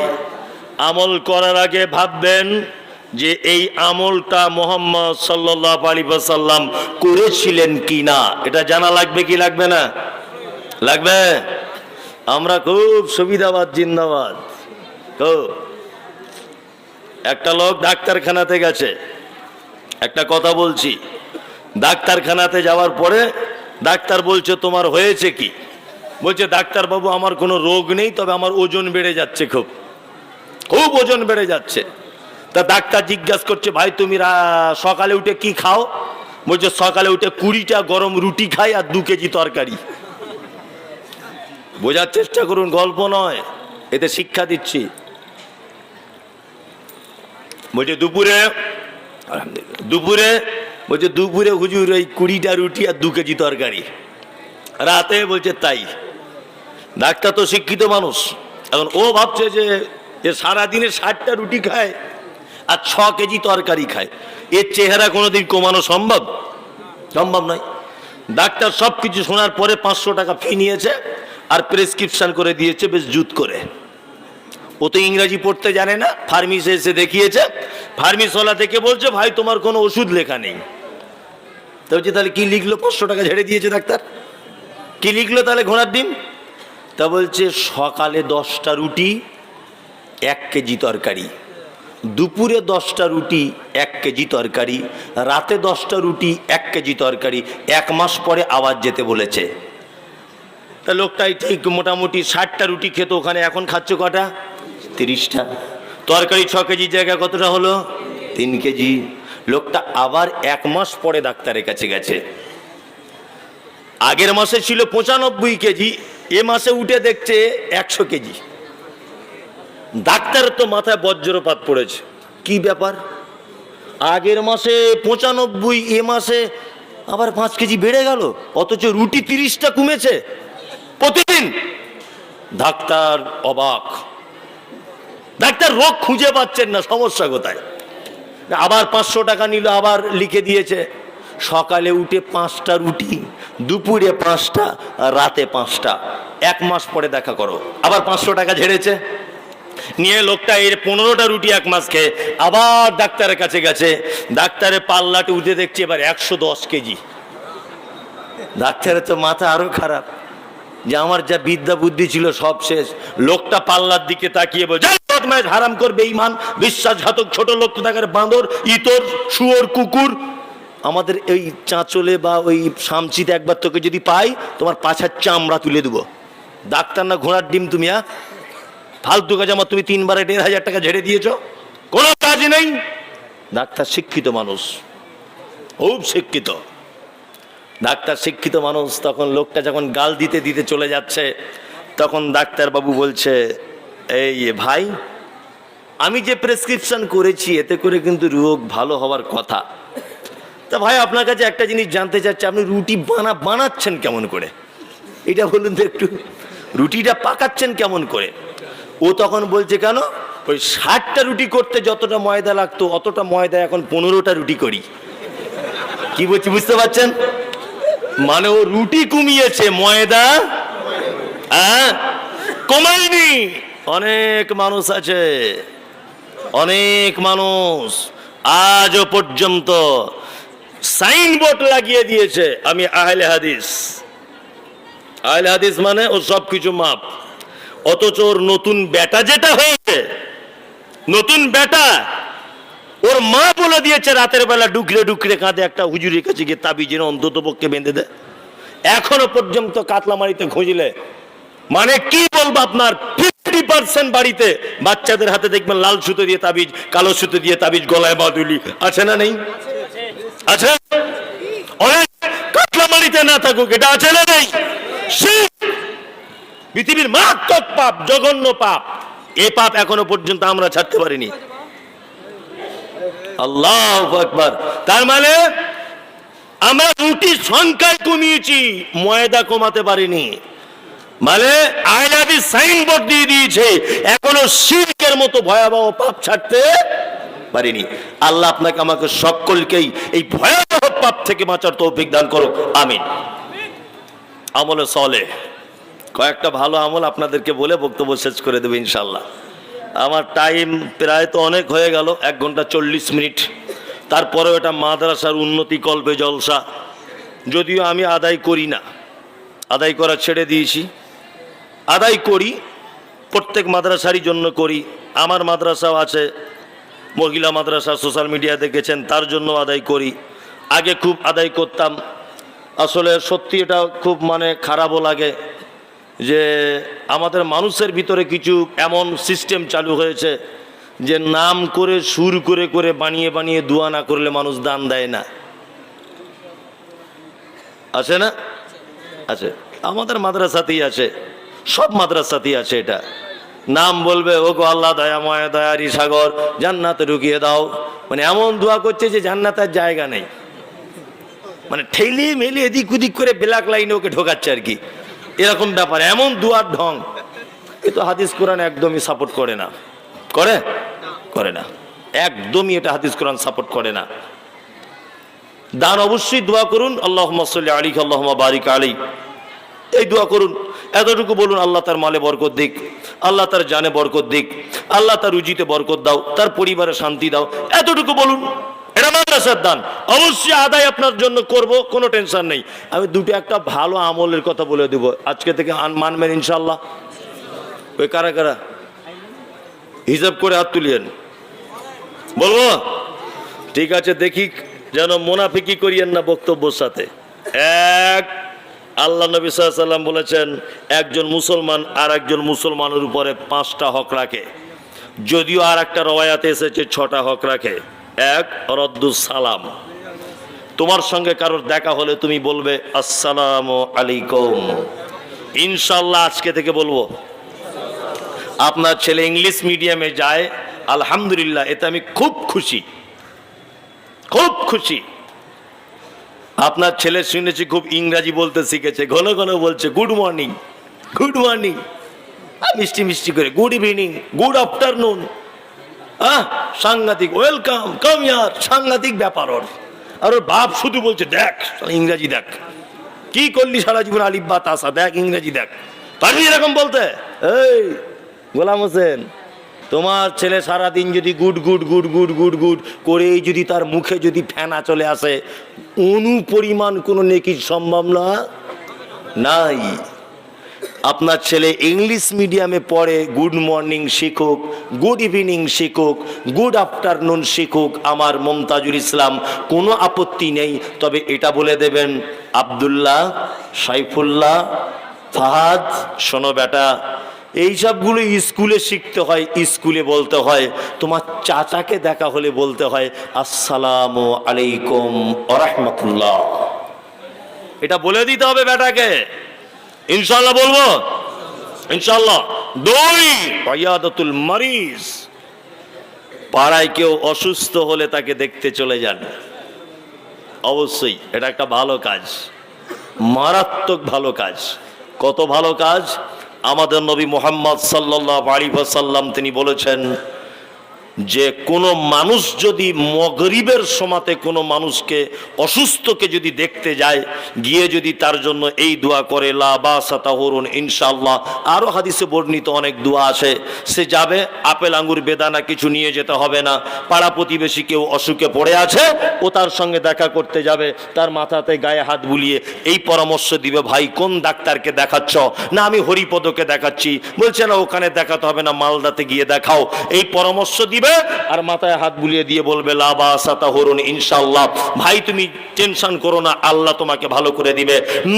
আমল করার আগে ভাববেন যে এই আমলটা মুহাম্মদ সাল্লাল্লাহু আলাইহি ওয়াসাল্লাম করেছিলেন কিনা, এটা জানা লাগবে কি লাগবে না? লাগবে। আমরা খুব সুবিধাবাদ, জিন্দাবাদ। একটা লোক ডাক্তারখানাতে গেছে, একটা কথা বলছি, ডাক্তারখানাতে যাওয়ার পরে ডাক্তার বলছে, তোমার হয়েছে কি? বলছে, ডাক্তার বাবু আমার কোনো রোগ নেই, তবে আমার ওজন বেড়ে যাচ্ছে, খুব খুব ওজন বেড়ে যাচ্ছে। তা ডাক্তার জিজ্ঞাসা করছে, ভাই তুমি সকালে উঠে কি খাও? বলছে, সকালে উঠে 20টা গরম রুটি খাই আর 2 কেজি তরকারি। বোঝার চেষ্টা করুন, গল্প নয়, এতে শিক্ষা দিচ্ছি। বলছে দুপুরে বলছে দুপুরে হুজুর ওই 20টা রুটি আর 2 কেজি তরকারি। রাতে বলছে তাই। ডাক্তার তো শিক্ষিত মানুষ, এখন ও ভাবছে যে সারাদিনে 60টা রুটি খায় আর 6 কেজি তরকারি খায়, এর চেহারা কোনোদিন কমানো সম্ভব? সম্ভব নয়। ডাক্তার সব কিছু শোনার পরে 500 টাকা ফি নিয়েছে আর প্রেসক্রিপশন করে দিয়েছে বেশ জুত করে। ও তো ইংরাজি পড়তে জানে না, ফার্মেসি এসে দেখিয়েছে, ফার্মেসিওয়ালা থেকে বলছে ভাই তোমার কোনো ওষুধ লেখা নেই। তো বলছে তাহলে কি লিখলো? 500 টাকা ঝেড়ে দিয়েছে ডাক্তার। কি লিখলো তাহলে ঘোড়ার ডিম? তা বলছে সকালে 10টা রুটি 1 কেজি তরকারি, দুপুরে 10টা রুটি 1 কেজি তরকারি, রাতে 10টা রুটি 1 কেজি তরকারি, 1 মাস পরে আবার যেতে বলেছে। তা লোকটাই ঠিক মোটামুটি 60টা রুটি খেত ওখানে, এখন খাচ্ছে কটা? 30টা। তরকারি 6 কেজি জায়গা কতটা হলো? 3 কেজি। লোকটা আবার 1 মাস পরে ডাক্তারের কাছে গেছে। আগের মাসে ছিল 95 কেজি, এ মাসে উঠে দেখছে 100 কেজি। ডাক্তারের তো মাথায় বজ্রপাত পড়েছে, কি ব্যাপার? আগের মাসে 95, এ মাসে আবার 5 কেজি বেড়ে গেল, অথচ রুটি 30টা কমেছে প্রতিদিন। ডাক্তার অবাক। ডাক্তার রোগ খুঁজে পাচ্ছেন না, সমস্যা কোথায়। আবার 500 টাকা নিল, আবার লিখে দিয়েছে সকালে উঠে 5টা রুটি, দুপুরে 5টা, রাতে 5টা, 1 মাস পরে দেখা করো। আবার 500 টাকা ঝেড়েছে নিয়ে লোকটা এর 15টা রুটি 1 মাস খেয়ে আবার ডাক্তারের কাছে গেছে। ডাক্তারের পাল্লাটি উঠে দেখছে এবার 110 কেজি। ডাক্তারের তো মাথা আরো খারাপ, যে আমার যা বিদ্যা বুদ্ধি ছিল সব শেষ। লোকটা পাল্লার দিকে তাকিয়ে বলছে হারাম করবে ইমান, বিশ্বাসঘাতক, ছোট লোক, তাদের বাঁদর, ইতর, শুয়োর, কুকুর। আমাদের এই চাঁচলে বা ওই সামচিতে একবার তোকে যদি পাই, তোমার পাছার চামড়া তুলে দেবো। ডাক্তার না ঘোড়ার ডিম তুমি? ফালতু কাজ। আমার তুমি 3 বারে 1,500 টাকা ঝেড়ে দিয়েছ, কোনো কাজ নেই। ডাক্তার শিক্ষিত মানুষ, খুব শিক্ষিত ডাক্তার, শিক্ষিত মানুষ। তখন লোকটা যখন গাল দিতে দিতে চলে যাচ্ছে, তখন ডাক্তার বাবু বলছে এই ভাই, আমি যে প্রেসক্রিপশন করেছি এতে করে কিন্তু রোগ ভালো হওয়ার কথা। তা ভাই আপনার কাছে একটা জিনিস জানতে চাচ্ছি, আপনি রুটি বানাচ্ছেন কেমন করে? এটা বলুন তো একটু, রুটিটা পাকাচ্ছেন কেমন করে? ও তখন বলছে কেন, ওই 60টা রুটি করতে যতটা ময়দা লাগতো অতটা ময়দা এখন 15টা রুটি করি। কি বলছি বুঝতে পারছেন? মানে ও রুটি কমিয়েছে, ময়দা কমায়নি। অনেক মানুষ আছে, অনেক মানুষ আজও পর্যন্ত সাইনবোর্ড লাগিয়ে দিয়েছে আমি আহলে হাদিস। আহলে হাদিস মানে ও সব কিছু মাপ, অথচ ওর নতুন বেটা যেটা হয়েছে, নতুন বেটা, ওর মা বলে দিয়েছে রাতের বেলা ডুকরে ডুকরে কাঁদে একটা হুজুরের কাছে গিয়ে তাবিজের অন্তত পক্ষে বেঁধে দেয়। এখনো পর্যন্ত কাতলামারিতে খুঁজলে, মানে কি বলবো আপনার 50% বাড়িতে বাচ্চাদের হাতে দেখবেন লাল সুতো দিয়ে তাবিজ, কালো সুতো দিয়ে তাবিজ, গলায় বাঁধুলি আছে না নেই? আছে। অনেক কাতলামারিতে না থাকুক, এটা আছে না নেই? পৃথিবীর মারাত্মক পাপ, জঘন্য পাপ। এ পাপ এখনো পর্যন্ত আমরা ছাড়তে পারিনি। আল্লাহু আকবার। তার মানে আমরা রুটির সংখ্যায় কমিয়েছি, ময়দা কমাতে পারিনি। মানে আহলে হাদিস সাইনবোর্ড দিয়ে দিয়েছে, এখনো শিরকের মতো ভয়াবহ পাপ ছাড়তে পারিনি। আল্লাহ আপনাকে আমাকে সকলকেই এই ভয়াবহ পাপ থেকে বাঁচার তৌফিক দান করুক, আমিন। আমলে সলেহ, কয়েকটা ভালো আমল আপনাদেরকে বলে বক্তব্য শেষ করে দেবো ইনশাল্লাহ। আমার টাইম প্রায় তো অনেক হয়ে গেল, 1 ঘন্টা 40 মিনিট। তারপরেও এটা মাদ্রাসার উন্নতি কল্পে জলসা, যদিও আমি আদায় করি না, আদায় করা ছেড়ে দিয়েছি। আদায় করি প্রত্যেক মাদ্রাসারই জন্য করি। আমার মাদ্রাসাও আছে, মহিলা মাদ্রাসা, সোশ্যাল মিডিয়া দেখেছেন, তার জন্য আদায় করি। আগে খুব আদায় করতাম, আসলে সত্যি এটা খুব মানে খারাপও লাগে যে আমাদের মানুষের ভিতরে কিছু এমন সিস্টেম চালু হয়েছে যে নাম করে সুর করে করে বানিয়ে বানিয়ে দোয়া না করলে মানুষ দান দেয় না। আছে না? আছে, আমাদের মাদ্রাসাতেই আছে, সব মাদ্রাসাতেই আছে। এটা নাম বলবে ও গো আল্লাহ দয়াময় দয়ারি সাগর, জান্নাতে ঢুকিয়ে দাও, মানে এমন দোয়া করছে যে জান্নাতের জায়গা নেই, মানে ঠেলে মেলে এদিক ওদিক করে ব্ল্যাক লাইনে ওকে ঢোকাচ্ছে আর কি, এরকম ব্যাপার, এমন দুয়ার ঢং। কিন্তু হাদিস কোরআন একদমই সাপোর্ট করে না, করে করে না, একদমই এটা হাদিস কোরআন সাপোর্ট করে না। দান অবশ্যই দোয়া করুন, আল্লাহুম্মা সাল্লি আলাইহি আল্লাহুম্মা বারিক আলাইহি, এই দোয়া করুন। এতটুকু বলুন, আল্লাহ তার মালে বরকত দিক, আল্লাহ তার জানে বরকত দিক, আল্লাহ তার রুজিতে বরকত দাও, তার পরিবারে শান্তি দাও, এতটুকু বলুন। এটা মাদ্রাসার দান, অবশ্যই আদায় আপনার জন্য করব, কোনো টেনশন নেই। আমি দুটো একটা ভালো আমলের কথা বলে দেবো, আজকে থেকে মানবেন ইনশাল্লাহ। ওই কারা কারা হিসাব করে হাত তুলিয়েন, বলবো? ঠিক আছে, দেখি যেন মুনাফিকি করিয়েন না বক্তব্যের সাথে। এক, আল্লাহ নবী সাল্লাল্লাহু আলাইহি ওয়াসাল্লাম বলেছেন, একজন মুসলমান আর একজন মুসলমানের উপরে 5টা হক রাখে, যদিও আর একটা রওয়ায়াতে এসেছে 6টা হক রাখে। এক, রদ্দুস সালাম, তোমার সঙ্গে কারোর দেখা হলে তুমি বলবে আসসালামু আলাইকুম। ইনশাআল্লাহ আজকে থেকে বলবো। আপনার ছেলে ইংলিশ মিডিয়ামে যায়, আলহামদুলিল্লাহ, এতে আমি খুব খুশি, খুব খুশি। আপনার ছেলে শুনেছি খুব ইংরাজি বলতে শিখেছে, ঘন ঘন বলছে গুড মর্নিং, গুড মর্নিং, মিষ্টি মিষ্টি করে গুড ইভিনিং, গুড আফটারনুন, সাংঘাতিক, ওয়েলকাম, কাম ইয়ার, সাংঘাতিক ব্যাপার ওর। আর ওর বাপ শুধু বলছে দেখ ইংরাজি দেখ, কি করলি সারা জীবন, আলিফ বা তাসা, দেখ ইংরাজি দেখ। পারবি এরকম বলতে? এই গোলাম হোসেন, তোমার ছেলে সারাদিন যদি good good good good good good করেই যদি তার মুখে যদি ফেনা চলে আসে, অনুপরিমাণ কোনো নেকির সম্ভাবনা নাই। আপনার ছেলে ইংলিশ মিডিয়ামে পড়ে, গুড মর্নিং শিখুক, গুড ইভিনিং শিখুক, গুড আফটারনুন শিখুক, আমার মমতাজুল ইসলাম কোনো আপত্তি নেই। তবে এটা বলে দেবেন, আব্দুল্লাহ, সাইফুল্লাহ, ফাহাদ, শোনো বেটা, এইসবগুলো স্কুলে শিখতে হয়, স্কুলে বলতে হয়। তোমার চাচাকে দেখা হলে বলতে হয় আসসালামু আলাইকুম ওয়া রাহমাতুল্লাহ, এটা বলে দিতে হবে বেটাকে। ইনশাআল্লাহ বলবো, ইনশাআল্লাহ। দুই, ইয়াদাতুল মারিজ, পাড়ায় কেউ অসুস্থ হলে তাকে দেখতে চলে যান, অবশ্যই এটা একটা ভালো কাজ, মারাত্মক ভালো কাজ। কত ভালো কাজ! আমাদের নবী মুহাম্মদ সাল্লাল্লাহু আলাইহি ওয়াসাল্লাম তিনি বলেছেন যে কোনো মানুষ যদি মাগরিবের সময়তে কোনো মানুষকে অসুস্থকে যদি দেখতে যায়, গিয়ে যদি তার জন্য এই দোয়া করে লা বাসা তাহুরুন ইনশাআল্লাহ, আরও হাদিসে বর্ণিত অনেক দোয়া আছে, সে যাবে, আপেল আঙ্গুর বেদানা কিছু নিয়ে যেতে হবে না। পাড়া প্রতিবেশী কেউ অসুখে পড়ে আছে, ও তার সঙ্গে দেখা করতে যাবে, তার মাথাতে গায়ে হাত বুলিয়ে এই পরামর্শ দিবে, ভাই কোন ডাক্তারকে দেখাচ্ছ? না আমি হরিপদকে দেখাচ্ছি। বলছে না ওখানে দেখাতে হবে না, মালদাতে গিয়ে দেখাও। এই পরামর্শ দিবে আর মাথায় হাত বুলিয়ে দিয়ে বলবে লা বাসা তাহুরুন ইনশাআল্লাহ, ভাই তুমি টেনশন করো না, আল্লাহ তোমাকে ভালো করে দিবে।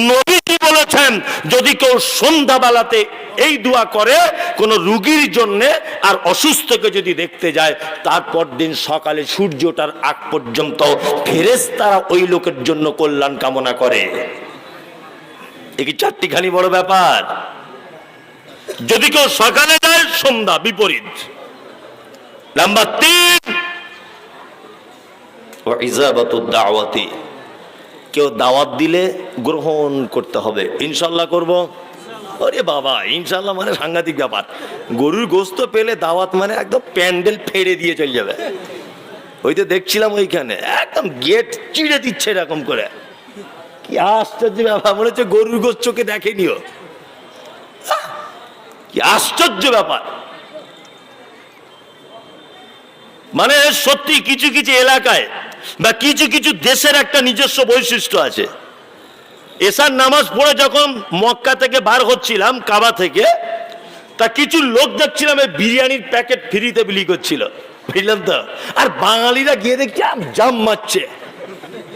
নবীজি বলেছেন যদি কেউ সন্ধ্যাবেলাতে এই দোয়া করে কোন রোগীর জন্য আর অসুস্থকে যদি দেখতে যায়, তারপর দিন সকালে সূর্য ওঠার আগ পর্যন্ত ফেরেশতারা ওই লোকের জন্য কল্যাণ কামনা করে। এ কি চারটিখানি বড় ব্যাপার? যদি কেউ সকালে যায়, সন্ধ্যা বিপরীত। নাম্বার 3, ইজাবাতুদ দাওয়াতি, কেউ দাওয়াত দিলে গ্রহণ করতে হবে। ইনশাআল্লাহ করব। ওরে বাবা, ইনশাআল্লাহ মানে সাংঘাতিক ব্যাপার। গরুর গোশত পেলে দাওয়াত মানে একদম প্যান্ডেল ফেড়ে দিয়ে চলে যাবে। ওই তো দেখছিলাম ওইখানে একদম গেট চিড়ে দিচ্ছে এরকম করে, কি আশ্চর্য ব্যাপার, মনে হচ্ছে গরুর গোশত চোখে দেখেনিও, কি আশ্চর্য ব্যাপার। মানে সত্যি কিছু কিছু এলাকায় বা কিছু কিছু দেশের একটা নিজস্ব বৈশিষ্ট্য আছে। এশার নামাজ পড়ে যখন মক্কা থেকে বার হচ্ছিলাম, কাবা থেকে, তা কিছু লোক দেখছিলাম এই বিরিয়ানির প্যাকেট ফ্রিতে বিলি করছিল, বুঝলাম তো। আর বাঙালিরা গিয়ে দেখছি জাম মারছে,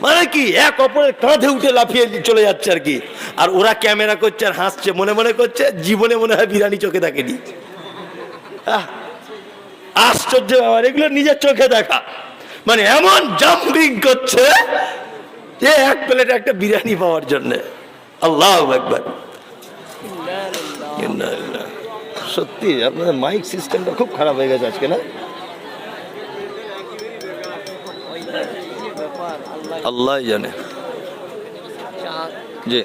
মানে কি এক অপরের কাঁধে উঠে লাফিয়ে চলে যাচ্ছে আর কি। আর ওরা ক্যামেরা করছে আর হাসছে, মনে মনে করছে জীবনে মনে হয় বিরিয়ানি চোখে দেখেনি। আশ্চর্য ব্যাপার, এগুলো নিজের চোখে দেখা। মানে এমন জাম্পিং করছে যে এক প্লেট একটা বিরিয়ানি পাওয়ার জন্য। আল্লাহু আকবার। সত্যি আপনাদের মাইক সিস্টেমটা খুব খারাপ হয়ে গেছে আজকে, না? আল্লাহ জানে। জি।